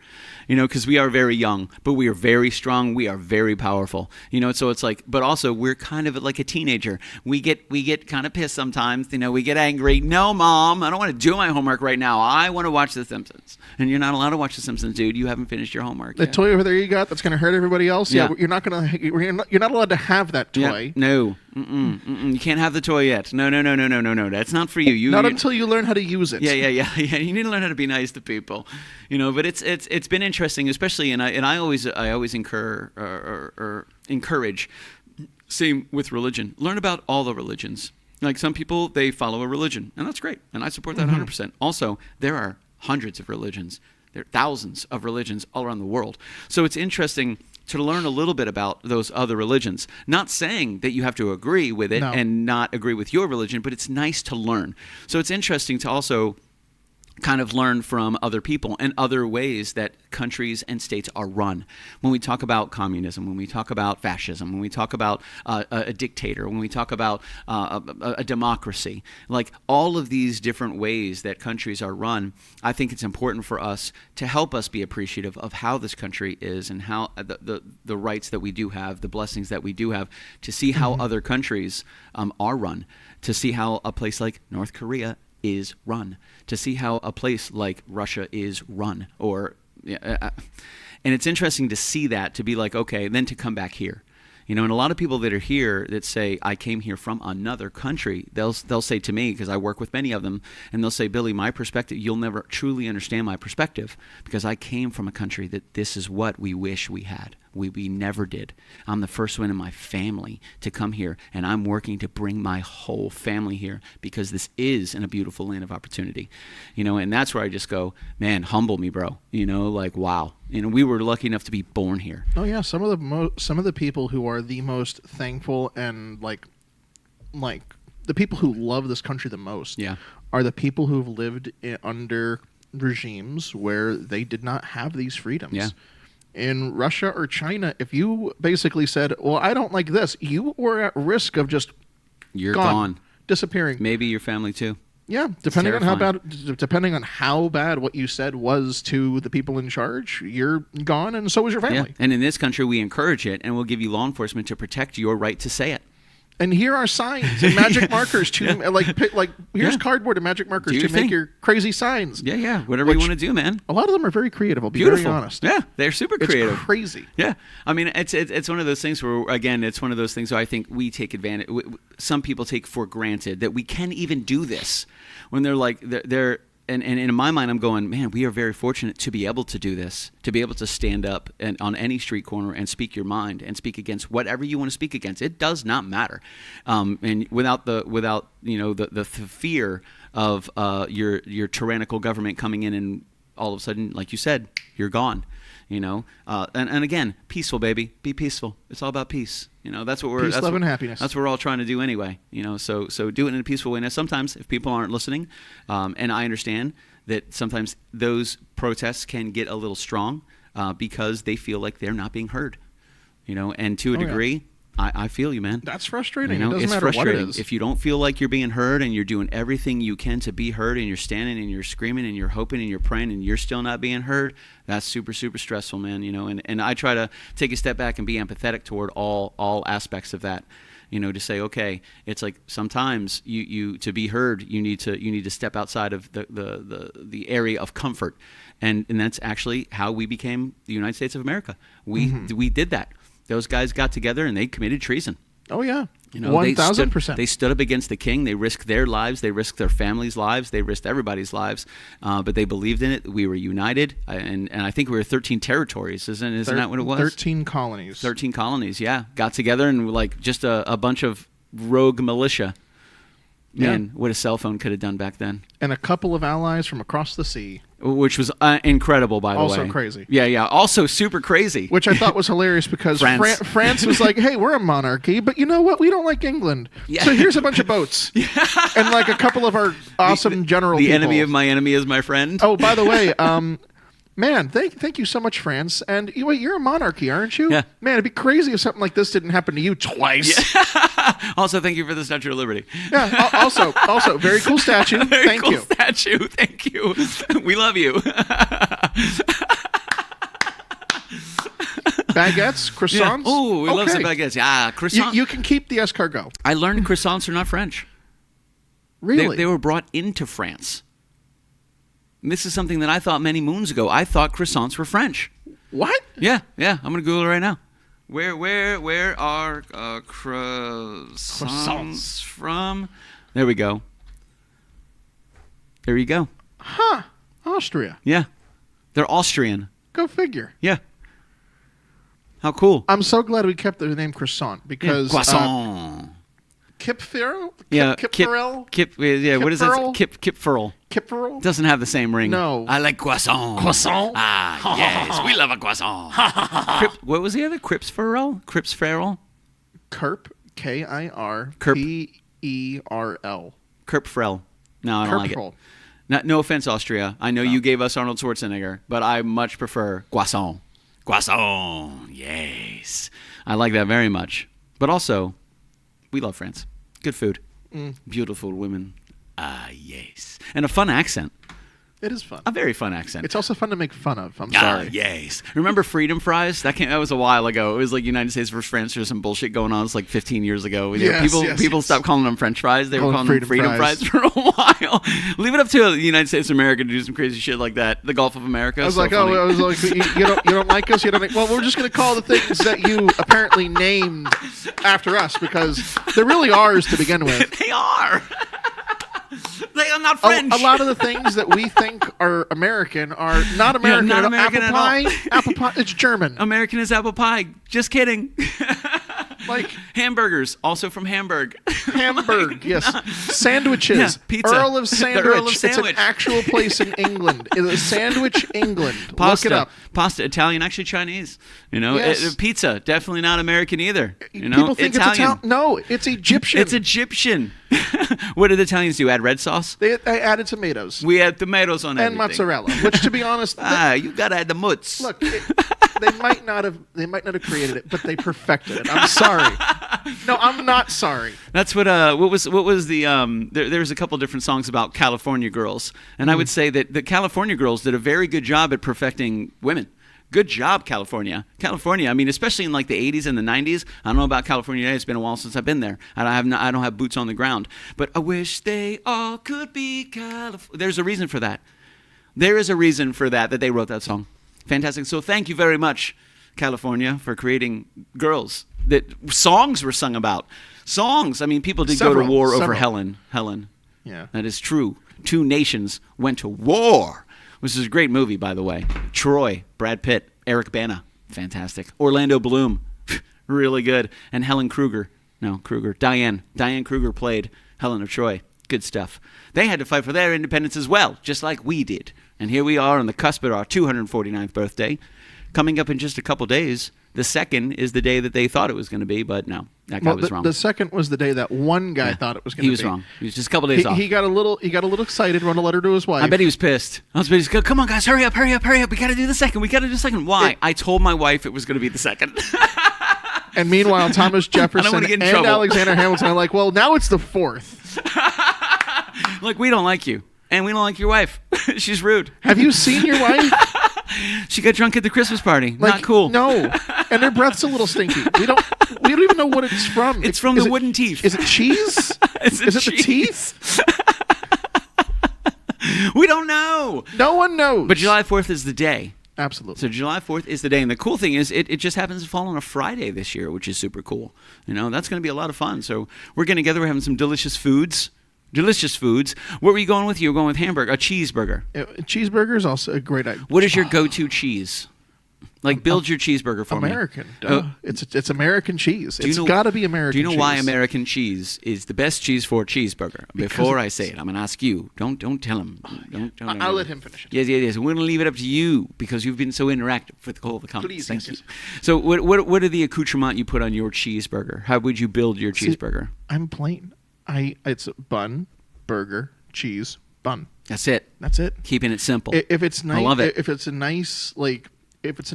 You know, because we are very young, but we are very strong. We are very powerful. You know, so it's like, but also we're kind of like a teenager. We get kind of pissed sometimes. You know, we get angry. No, Mom, I don't want to do my homework right now. I want to watch The Simpsons. And you're not allowed to watch The Simpsons, dude. You haven't finished your homework. The toy over there you got that's going to hurt everybody else. Yeah, you're not allowed to have that toy. Yeah. No. You can't have the toy yet. No. That's not for you. Not until you learn how to use it. Yeah. You need to learn how to be nice to people. You know, but it's been interesting, especially, and I always encourage. Same with religion. Learn about all the religions. Like some people, they follow a religion, and that's great, and I support that 100%. Also, there are hundreds of religions. There are thousands of religions all around the world. So it's interesting to learn a little bit about those other religions. Not saying that you have to agree with it and not agree with your religion, but it's nice to learn. So it's interesting to also kind of learn from other people and other ways that countries and states are run. When we talk about communism, when we talk about fascism, when we talk about a dictator, when we talk about a democracy, like all of these different ways that countries are run, I think it's important for us to help us be appreciative of how this country is and how the rights that we do have, the blessings that we do have, to see how other countries are run, to see how a place like North Korea is run, to see how a place like Russia is run, and it's interesting to see that, to be like, okay, then to come back here. You know, and a lot of people that are here that say, I came here from another country, they'll say to me, because I work with many of them, and they'll say, Billy, my perspective, you'll never truly understand my perspective, because I came from a country that this is what we wish we had. We never did. I'm the first one in my family to come here, and I'm working to bring my whole family here because this is in a beautiful land of opportunity. You know, and that's where I just go, man, humble me, bro. You know, like, wow. You know, we were lucky enough to be born here. Oh yeah, some of the people who are the most thankful and like the people who love this country the most are the people who've lived under regimes where they did not have these freedoms. Yeah. In Russia or China, if you basically said, well, I don't like this, you were at risk of just You're gone. Disappearing. Maybe your family too. Yeah, depending on how bad what you said was to the people in charge, you're gone, and so is your family. Yeah. And in this country, we encourage it, and we'll give you law enforcement to protect your right to say it. And here are signs and magic markers to here's cardboard and magic markers to make your crazy signs. Yeah, whatever you want to do, man. A lot of them are very creative. I'll be Beautiful. very honest. Yeah, they're super creative. It's crazy. Yeah, I mean, it's one of those things where, again, it's one of those things where I think we take advantage. Some people take for granted that we can even do this when they're like they're. And in my mind, I'm going, man, we are very fortunate to be able to do this, to be able to stand up and on any street corner and speak your mind and speak against whatever you want to speak against. It does not matter, and without the fear of your tyrannical government coming in and all of a sudden, like you said, you're gone. You know, and again, peaceful, baby. Be peaceful. It's all about peace. You know, that's what we're peace, love, and happiness. That's what we're all trying to do anyway. You know, so do it in a peaceful way. Now, sometimes if people aren't listening, and I understand that sometimes those protests can get a little strong because they feel like they're not being heard. You know, and to a degree, I feel you, man. That's frustrating. You know, it doesn't it's matter frustrating. what it is. If you don't feel like you're being heard and you're doing everything you can to be heard and you're standing and you're screaming and you're hoping and you're praying and you're still not being heard, that's super, super stressful, man. You know, and I try to take a step back and be empathetic toward all aspects of that. You know, to say, okay, it's like sometimes you to be heard, you need to step outside of the area of comfort, and that's actually how we became the United States of America. We did that. Those guys got together and they committed treason. Oh yeah, you know, 1,000%. They stood up against the king. They risked their lives. They risked their families' lives. They risked everybody's lives. But they believed in it. We were united, and I think we were 13 territories. Isn't that what it was? 13 colonies. 13 colonies. Yeah, got together and were like just a bunch of rogue militia. Man, what a cell phone could have done back then. And a couple of allies from across the sea. Which was incredible, by the way. Also crazy. Yeah. Also super crazy. Which I thought was hilarious because France was like, hey, we're a monarchy, but you know what? We don't like England. Yeah. So here's a bunch of boats. And like a couple of our awesome general people. The enemy of my enemy is my friend. Oh, by the way, man, thank you so much, France. And you're a monarchy, aren't you? Yeah. Man, it'd be crazy if something like this didn't happen to you twice. Yeah. Also, thank you for the Statue of Liberty. Yeah. Also, very cool statue. Thank you. Statue. Thank you. We love you. Baguettes, croissants. Yeah. Oh, we love some baguettes. Yeah, croissants. You can keep the escargot. I learned croissants are not French. Really? They were brought into France. And this is something that I thought many moons ago. I thought croissants were French. What? Yeah. I'm going to Google it right now. Where are croissants from? There we go. There you go. Huh. Austria. Yeah. They're Austrian. Go figure. Yeah. How cool. I'm so glad we kept the name croissant because... Croissant. Kipferl? Yeah. Kipferl? What is that? Kipferl. Kipferl? Doesn't have the same ring. No. I like croissant. Croissant? Ah, yes. We love a croissant. What was the other? Cripsferl? Kirp. Kirperl. Kirpfrel. No, I don't like it. No offense, Austria. I know you gave us Arnold Schwarzenegger, but I much prefer croissant. Croissant. Yes. I like that very much. But also, we love France. Good food. Beautiful women. Ah, yes. And a fun accent. It is fun. A very fun accent. It's also fun to make fun of. I'm sorry. Yes. Remember Freedom Fries? That was a while ago. It was like United States versus France. There's some bullshit going on. It's like 15 years ago. People stopped calling them French fries. They were calling them Freedom Fries for a while. Leave it up to the United States of America to do some crazy shit like that. The Gulf of America. I was like, you don't like us? You don't like, well, we're just going to call the things that you apparently named after us because they're really ours to begin with. They are. They are not French. A lot of the things that we think are American are not American. Not American apple at pie, apple pie. It's German. American is apple pie. Just kidding. Like hamburgers, also from Hamburg. Hamburg, yes. Sandwiches. Yeah, pizza. Earl of Sandwich. The Earl of Sandwich. It's an actual place in England. It's Sandwich, England. Pasta. Look it up. Pasta, Italian, actually Chinese. You know, yes. Pizza, definitely not American either. You know, people think Italian. It's No, it's Egyptian. It's Egyptian. What did the Italians do? Add red sauce? They added tomatoes. We had tomatoes on and everything. Mozzarella, which, to be honest, you gotta add the mutz. Look, they might not have created it, but they perfected it. I'm sorry. No, I'm not sorry. That's what was the there's a couple different songs about California girls, and I would say that the California girls did a very good job at perfecting women. Good job, California. California, I mean, especially in like the 80s and the 90s. I don't know about California today. It's been a while since I've been there. I don't have boots on the ground. But I wish they all could be California. There's a reason for that. There is a reason for that they wrote that song. Fantastic. So thank you very much, California, for creating girls that songs were sung about. Songs. I mean, people did go to war over Helen. Yeah. That is true. 2 nations went to war. Which is a great movie, by the way. Troy, Brad Pitt, Eric Bana, fantastic. Orlando Bloom, really good. And Diane Kruger played Helen of Troy. Good stuff. They had to fight for their independence as well, just like we did. And here we are on the cusp of our 249th birthday. Coming up in just a couple days. The 2nd is the day that they thought it was going to be, but no, that guy was wrong. The 2nd was the day that one guy thought it was going to be. He was wrong. He was just a couple days off. He got a little excited, wrote a letter to his wife. I bet he was pissed. He's go, come on, guys, hurry up. We got to do the 2nd. Why? I told my wife it was going to be the 2nd. And meanwhile, Thomas Jefferson get in and trouble. Alexander Hamilton are like, well, now it's the 4th. Look, we don't like you. And we don't like your wife. She's rude. Have you seen your wife? She got drunk at the Christmas party. Like, Not cool. No. And her breath's a little stinky. We don't even know what it's from. It's from the wooden teeth. Is it cheese? Is it the teeth? We don't know. No one knows. But July 4th is the day. Absolutely. So July 4th is the day. And the cool thing is it just happens to fall on a Friday this year, which is super cool. That's going to be a lot of fun. So we're getting together. We're having some delicious foods. Delicious foods. What were you going with? You were going with a cheeseburger. Cheeseburger is also a great idea. What is your go-to cheese? Like, build your cheeseburger for American. me. It's American cheese. It's got to be American cheese. Do you know why American cheese is the best cheese for a cheeseburger? Before I say it, I'm going to ask you. Don't tell him. I'll let him finish it. Yes. We're going to leave it up to you because you've been so interactive with the whole comments. Please, Thank you. yes. So what are the accoutrements you put on your cheeseburger? How would you build your cheeseburger? I'm plain. It's bun, burger, cheese, bun. That's it. Keeping it simple. If it's nice, I love it. If it's a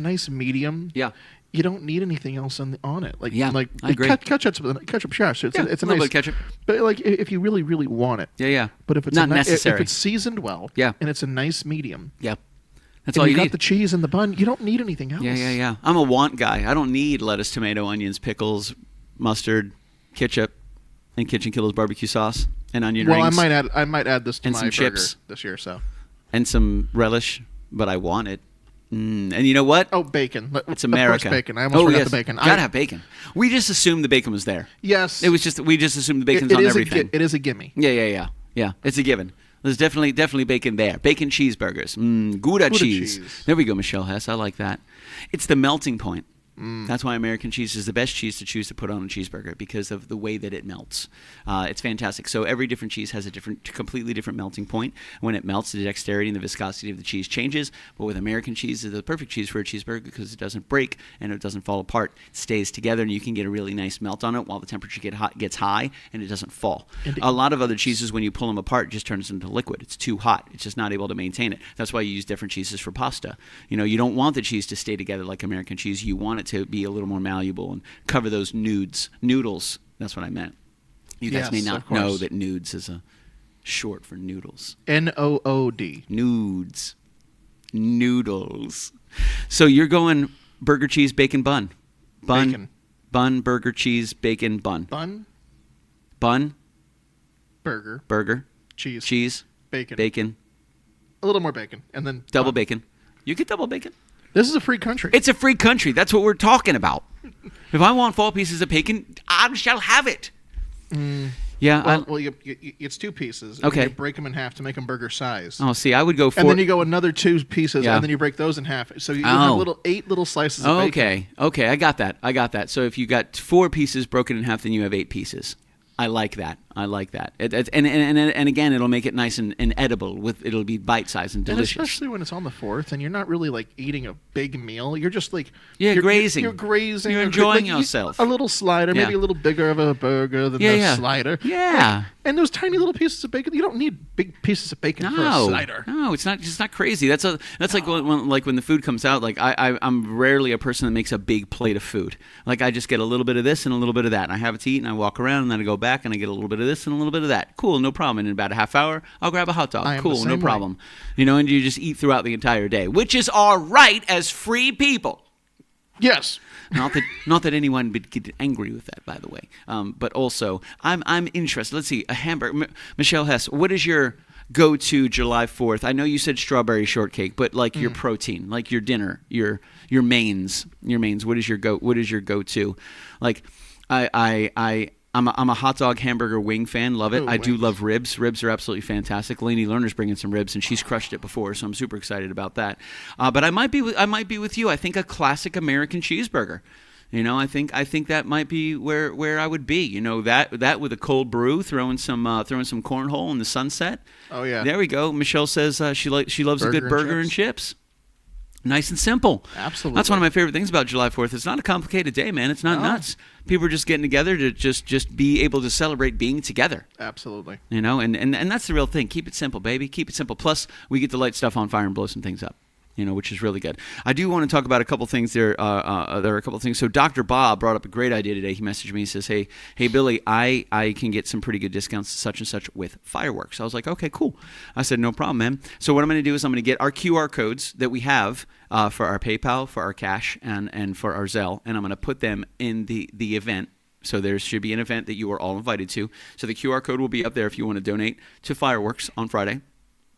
nice medium, Yeah. you don't need anything else on it. I agree. Ketchup, sure. So it's a little nice bit of ketchup. But like if you really, really want it. Yeah. But if it's Not necessary. if it's seasoned well, Yeah. and it's a nice medium, Yeah. That's and all you you got need. the cheese and the bun, you don't need anything else. Yeah. I'm a want guy. I don't need lettuce, tomato, onions, pickles, mustard, ketchup, and KitchenKillaz barbecue sauce and onion Well, rings. I might add this to And my some burger chips. this year. So. And some relish, but I want it. And you know what? Oh, bacon. It's America. Of course, bacon. I almost forgot the bacon. Gotta have bacon. We just assumed the bacon was there. Yes. We just assumed the bacon's on everything. It is a gimme. Yeah. It's a given. There's definitely bacon there. Bacon cheeseburgers. Gouda cheese. There we go, Michelle Hess. I like that. It's the melting point. That's why American cheese is the best cheese to choose to put on a cheeseburger because of the way that it melts. It's fantastic. So every different cheese has a completely different melting point. When it melts, the dexterity and the viscosity of the cheese changes. But with American cheese, it's the perfect cheese for a cheeseburger because it doesn't break and it doesn't fall apart. It stays together and you can get a really nice melt on it while the temperature gets high and it doesn't fall. A lot of other cheeses, when you pull them apart, it just turns into liquid. It's too hot. It's just not able to maintain it. That's why you use different cheeses for pasta. You don't want the cheese to stay together like American cheese. You want it to be a little more malleable and cover those noodles. That's what I meant. You guys may not know that nudes is a short for noodles. Nood. Nudes. Noodles. So you're going burger, cheese, bacon, bun. Bacon. Bun, burger, cheese, bacon, bun. Bun. Burger. Cheese. Bacon. A little more bacon. And then double bacon. You get double bacon. This is a free country. It's a free country. That's what we're talking about. If I want 4 pieces of bacon, I shall have it. Yeah. Well, it's 2 pieces. Okay. You break them in half to make them burger size. Oh, see, I would go 4. And then you go another 2 pieces, Yeah. and then you break those in half. So you have 8 little slices of bacon. Okay. I got that. So if you got 4 pieces broken in half, then you have 8 pieces. I like that. And again, it'll make it nice and edible. It'll be bite-sized and delicious. And especially when it's on the 4th, and you're not really like eating a big meal. You're just like grazing. You're grazing. You're enjoying yourself. A little slider, maybe a little bigger of a burger than the slider. Yeah. And those tiny little pieces of bacon. You don't need big pieces of bacon for a slider. No, it's not crazy. That's like when the food comes out. Like I'm rarely a person that makes a big plate of food. Like I just get a little bit of this and a little bit of that, and I have it to eat, and I walk around, and then I go back and I get a little bit of this and a little bit of that. Cool, no problem. And in about a half hour, I'll grab a hot dog. Cool, no problem. And you just eat throughout the entire day, which is our right as free people. Yes. Not that anyone would get angry with that, by the way. But also, I'm interested. Let's see, a hamburger. Michelle Hess, what is your go-to July 4th? I know you said strawberry shortcake, but like your protein, like your dinner, your mains. What is your go-to? Like I'm a hot dog hamburger wing fan. Love it. I do love ribs. Ribs are absolutely fantastic. Lainey Lerner's bringing some ribs, and she's crushed it before, so I'm super excited about that. But I might be with you. I think a classic American cheeseburger. I think that might be where I would be. That with a cold brew, throwing some cornhole in the sunset. Oh yeah. There we go. Michelle says she loves a good burger and chips. Nice and simple. Absolutely. That's one of my favorite things about July 4th. It's not a complicated day, man. It's not nuts. People are just getting together to just be able to celebrate being together. Absolutely. And that's the real thing. Keep it simple, baby. Keep it simple. Plus, we get to light stuff on fire and blow some things up. which is really good. I do want to talk about a couple things there. There are a couple of things. So Dr. Bob brought up a great idea today. He messaged me. He says, hey, Billy, I can get some pretty good discounts such and such with fireworks. I was like, okay, cool. I said, no problem, man. So what I'm going to do is I'm going to get our QR codes that we have for our PayPal, for our cash, and for our Zelle, and I'm going to put them in the event. So there should be an event that you are all invited to. So the QR code will be up there if you want to donate to fireworks on Friday.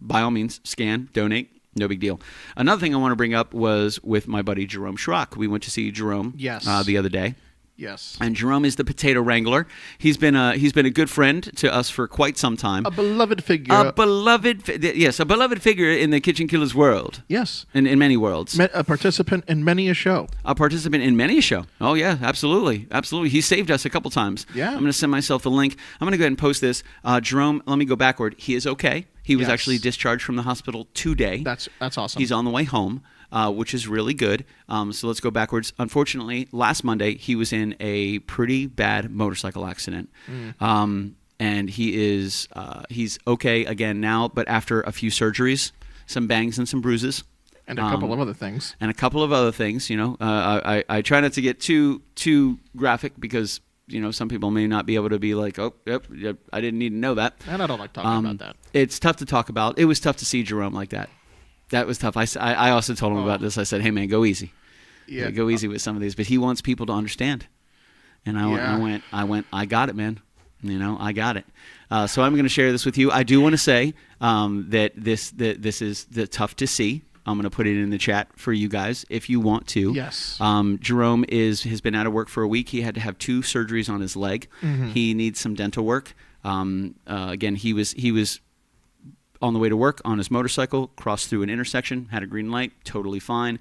By all means, scan, donate. No big deal. Another thing I want to bring up was with my buddy Jerome Schrock. We went to see Jerome the other day. Yes. And Jerome is the potato wrangler. He's been a good friend to us for quite some time. A beloved figure. A beloved figure in the KitchenKillaz world. Yes. In many worlds. A participant in many a show. A participant in many a show. Oh, yeah, absolutely. Absolutely. He saved us a couple times. Yeah. I'm going to send myself the link. I'm going to go ahead and post this. Jerome, let me go backward. He is okay. He was actually discharged from the hospital today. That's awesome. He's on the way home, which is really good. So let's go backwards. Unfortunately, last Monday, he was in a pretty bad motorcycle accident. And he's okay again now, but after a few surgeries, some bangs and some bruises. And a couple of other things. And a couple of other things, I try not to get too graphic because some people may not be able to be like, oh, yep, I didn't need to know that. And I don't like talking about that. It's tough to talk about. It was tough to see Jerome like that. That was tough. I also told him about this. I said, hey, man, go easy. Yeah. Go easy with some of these. But he wants people to understand. And I went, I got it, man. I got it. So I'm going to share this with you. I do want to say that this is tough to see. I'm going to put it in the chat for you guys if you want to. Yes. Jerome has been out of work for a week. He had to have 2 surgeries on his leg. Mm-hmm. He needs some dental work. Again, he was on the way to work on his motorcycle, crossed through an intersection, had a green light, totally fine.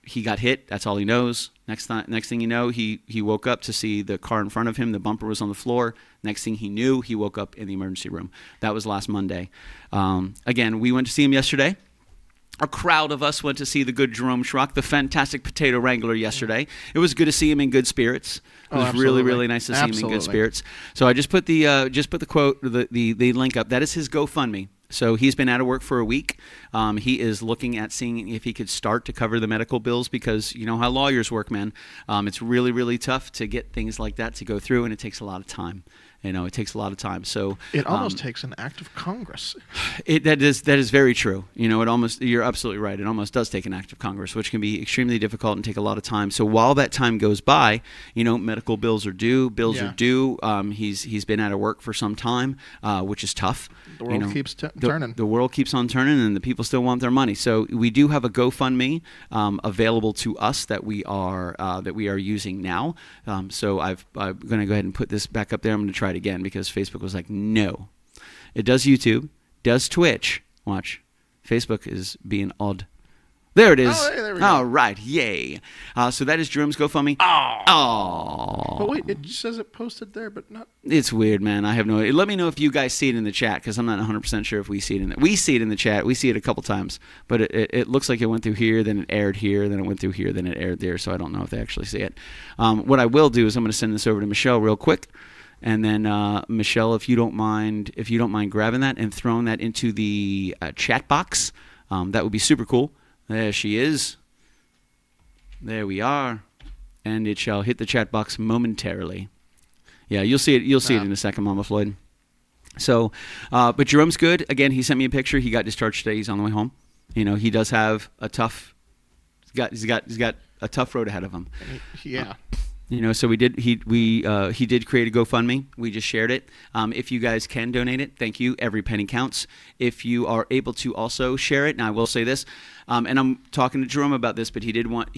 He got hit. That's all he knows. Next thing you know, he woke up to see the car in front of him. The bumper was on the floor. Next thing he knew, he woke up in the emergency room. That was last Monday. Again, we went to see him yesterday. A crowd of us went to see the good Jerome Schrock, the fantastic potato wrangler, yesterday. It was good to see him in good spirits. It was really, really nice to see him in good spirits. So I just put the quote, the link up. That is his GoFundMe. So he's been out of work for a week. He is looking at seeing if he could start to cover the medical bills because you know how lawyers work, man. It's really, really tough to get things like that to go through, and it takes a lot of time. It takes a lot of time. So it almost takes an act of Congress. That is very true. You're absolutely right. It almost does take an act of Congress, which can be extremely difficult and take a lot of time. So while that time goes by, medical bills are due. Are due. He's been out of work for some time, which is tough. The world keeps turning. The world keeps on turning, and the people still want their money. So we do have a GoFundMe available to us that we are using now. So I'm going to go ahead and put this back up there. I'm going to try it again because Facebook was like, no. It does YouTube, does Twitch. Watch. Facebook is being odd. There it is. Oh, there we go. All right. Yay. So that is Jerome's GoFundMe. Oh. But wait, it says it posted there, but not. It's weird, man. I have no idea. Let me know if you guys see it in the chat because I'm not 100% sure if we see it in there. We see it in the chat. We see it a couple times. But it looks like it went through here, then it aired here, then it went through here, then it aired there. So I don't know if they actually see it. What I will do is I'm going to send this over to Michelle real quick. And then Michelle, if you don't mind grabbing that and throwing that into the chat box, that would be super cool. There she is. There we are. And it shall hit the chat box momentarily. Yeah, you'll see it. You'll see it in a second, Mama Floyd. So, but Jerome's good. Again, he sent me a picture. He got discharged today. He's on the way home. He does have a tough. He's got a tough road ahead of him. Yeah. So he did create a GoFundMe. We just shared it. If you guys can donate it, thank you. Every penny counts. If you are able to also share it, and I will say this, and I'm talking to Jerome about this, but he did want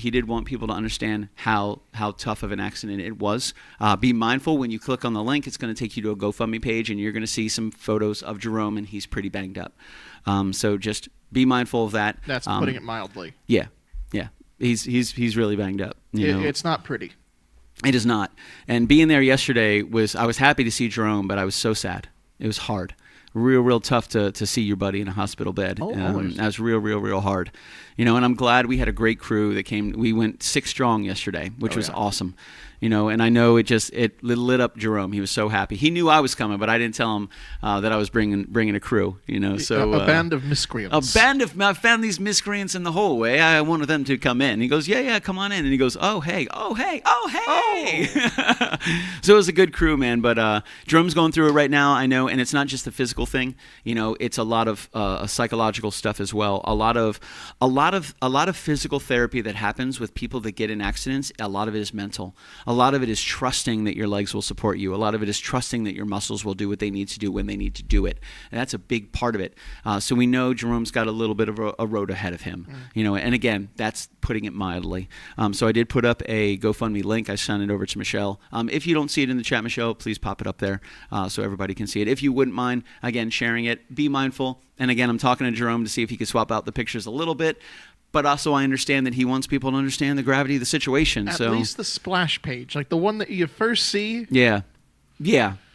people to understand how tough of an accident it was. Be mindful when you click on the link, it's going to take you to a GoFundMe page, and you're going to see some photos of Jerome, and he's pretty banged up. So just be mindful of that. That's putting it mildly. Yeah. He's really banged up. It's not pretty. It is not. And being there yesterday I was happy to see Jerome, but I was so sad. It was hard. real tough to see your buddy in a hospital bed. Always. That was real hard. And I'm glad we had a great crew that came. We went 6 strong yesterday, which was awesome. And I know it lit up Jerome. He was so happy. He knew I was coming, but I didn't tell him that I was bringing a crew. So a band of miscreants. I found these miscreants in the hallway. I wanted them to come in. He goes, yeah, come on in. And he goes, oh hey. So it was a good crew, man. But Jerome's going through it right now. I know, and it's not just the physical thing. It's a lot of psychological stuff as well. A lot of physical therapy that happens with people that get in accidents. A lot of it is mental. A lot of it is trusting that your legs will support you. A lot of it is trusting that your muscles will do what they need to do when they need to do it. And that's a big part of it. So we know Jerome's got a little bit of a road ahead of him. And again, that's putting it mildly. So I did put up a GoFundMe link. I sent it over to Michelle. If you don't see it in the chat, Michelle, please pop it up there so everybody can see it. If you wouldn't mind, again, sharing it, be mindful. And again, I'm talking to Jerome to see if he could swap out the pictures a little bit. But also I understand that he wants people to understand the gravity of the situation. At least the splash page, like the one that you first see. Yeah,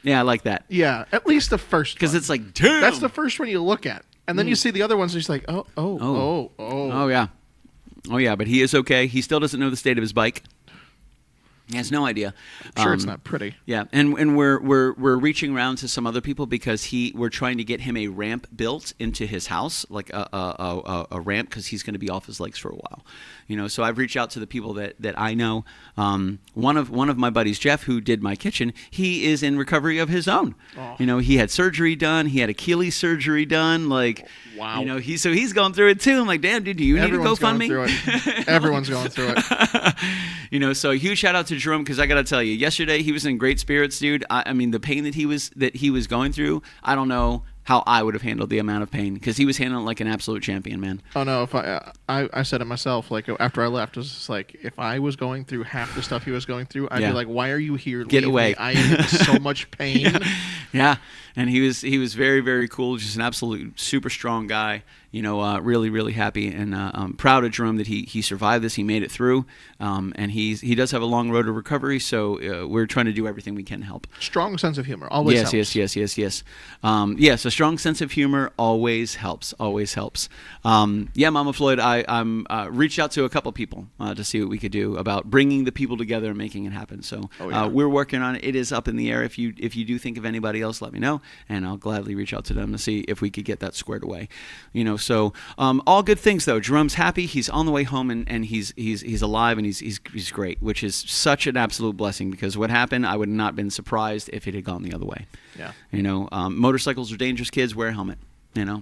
I like that. Yeah, at least the first one. Because it's like, damn! That's the first one you look at. And then you see the other ones and it's like, oh, yeah, but he is okay. He still doesn't know the state of his bike. He has no idea. I'm sure it's not pretty. Yeah, and we're reaching around to some other people because we're trying to get him a ramp built into his house, like a ramp, because he's going to be off his legs for a while. So I've reached out to the people that I know. One of my buddies, Jeff, who did my kitchen, he is in recovery of his own. Oh. He had surgery done. He had Achilles surgery done. Like, wow. He's going through it too. I'm like, damn, dude, do you need to GoFundMe? Everyone's going through it. So a huge shout out to Jerome, because I got to tell you, yesterday he was in great spirits, dude. I mean, the pain that he was going through, I don't know how I would have handled the amount of pain, because he was handling it like an absolute champion, man. Oh no, if I said it myself, like after I left, it was just like, if I was going through half the stuff he was going through, I'd be like, why are you here? Get away. I am in so much pain. Yeah. And he was very, very cool, just an absolute super strong guy. Really happy, and I'm proud of Jerome that he survived this. He made it through, and he does have a long road to recovery. So we're trying to do everything we can to help. Strong sense of humor always helps. Yes. Yes, a strong sense of humor always helps. Mama Floyd, I'm reached out to a couple people to see what we could do about bringing the people together and making it happen. So we're working on it. It is up in the air. If you do think of anybody else, let me know, and I'll gladly reach out to them to see if we could get that squared away. So all good things though. Jerome's happy. He's on the way home, and he's alive, and he's great, which is such an absolute blessing, because what happened, I would not have been surprised if it had gone the other way. Yeah. Motorcycles are dangerous, kids. Wear a helmet.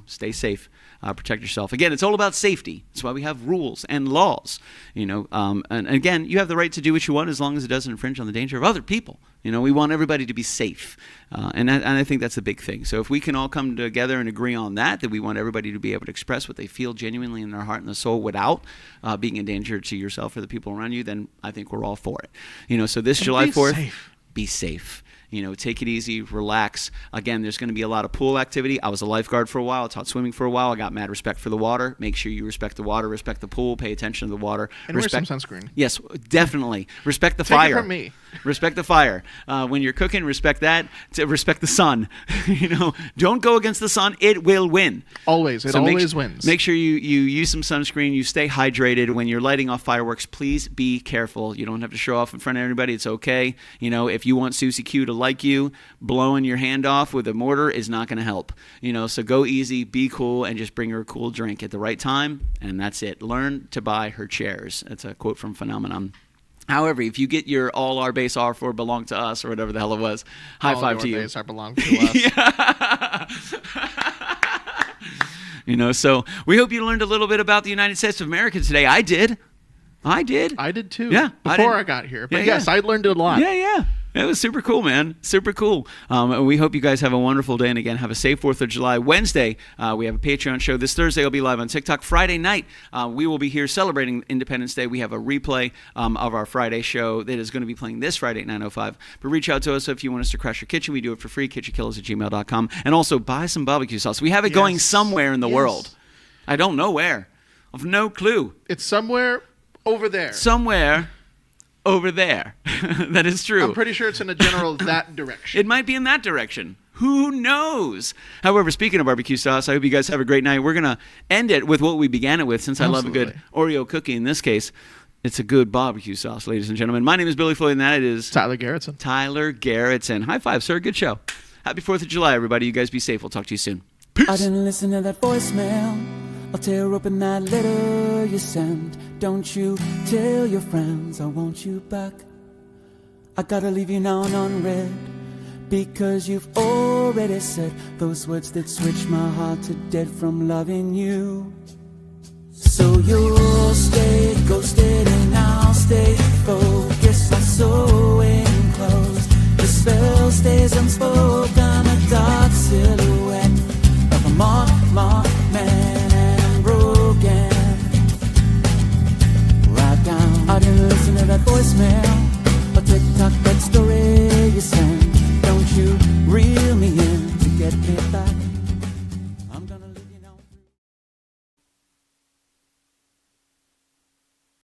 Stay safe. Protect yourself. Again, it's all about safety. That's why we have rules and laws. And again, you have the right to do what you want as long as it doesn't infringe on the danger of other people. We want everybody to be safe, and I think that's a big thing. So if we can all come together and agree on that we want everybody to be able to express what they feel genuinely in their heart and their soul without being a danger to yourself or the people around you, then I think we're all for it. So this July 4th, be safe. Take it easy, relax. Again, there's going to be a lot of pool activity. I was a lifeguard for a while. I taught swimming for a while. I got mad respect for the water. Make sure you respect the water, respect the pool, pay attention to the water. And wear some sunscreen. Yes, definitely. Respect the fire. Take it from me. Respect the fire. When you're cooking, respect that. Respect the sun. Don't go against the sun. It will win. Always. It always wins. Make sure you use some sunscreen. You stay hydrated. When you're lighting off fireworks, please be careful. You don't have to show off in front of everybody. It's okay. If you want Susie Q to like you, blowing your hand off with a mortar is not going to help. So go easy, be cool, and just bring her a cool drink at the right time, and that's it. Learn to buy her chairs. That's a quote from Phenomenon. However, if you get your all our base are for belong to us, or whatever the hell it was, high five to you. All our base are belong to us. So we hope you learned a little bit about the United States of America today. I did too. Yeah, before I got here. But yes, I learned a lot. Yeah. It was super cool, man. Super cool. We hope you guys have a wonderful day. And again, have a safe 4th of July. Wednesday, we have a Patreon show. This Thursday, will be live on TikTok. Friday night, we will be here celebrating Independence Day. We have a replay of our Friday show that is going to be playing this Friday at 9:05. But reach out to us if you want us to crash your kitchen. We do it for free, KitchenKillaz@gmail.com. And also buy some barbecue sauce. We have it going somewhere in the world. I don't know where. I have no clue. It's somewhere over there. Somewhere over there. That is true. I'm pretty sure it's in a general that direction. It might be in that direction. Who knows? However, speaking of barbecue sauce, I hope you guys have a great night. We're going to end it with what we began it with, since I love a good Oreo cookie in this case. It's a good barbecue sauce, ladies and gentlemen. My name is Billy Floyd, and that is Tyler Garrettson. Tyler Garrettson. High five, sir. Good show. Happy 4th of July, everybody. You guys be safe. We'll talk to you soon. Peace. I didn't listen to that voicemail. I'll tear open that letter you sent. Don't you tell your friends I want you back. I gotta leave you now unread, because you've already said those words that switch my heart to dead from loving you. So you'll stay ghosted and I'll stay focused on sewing clothes. The spell stays unspoken.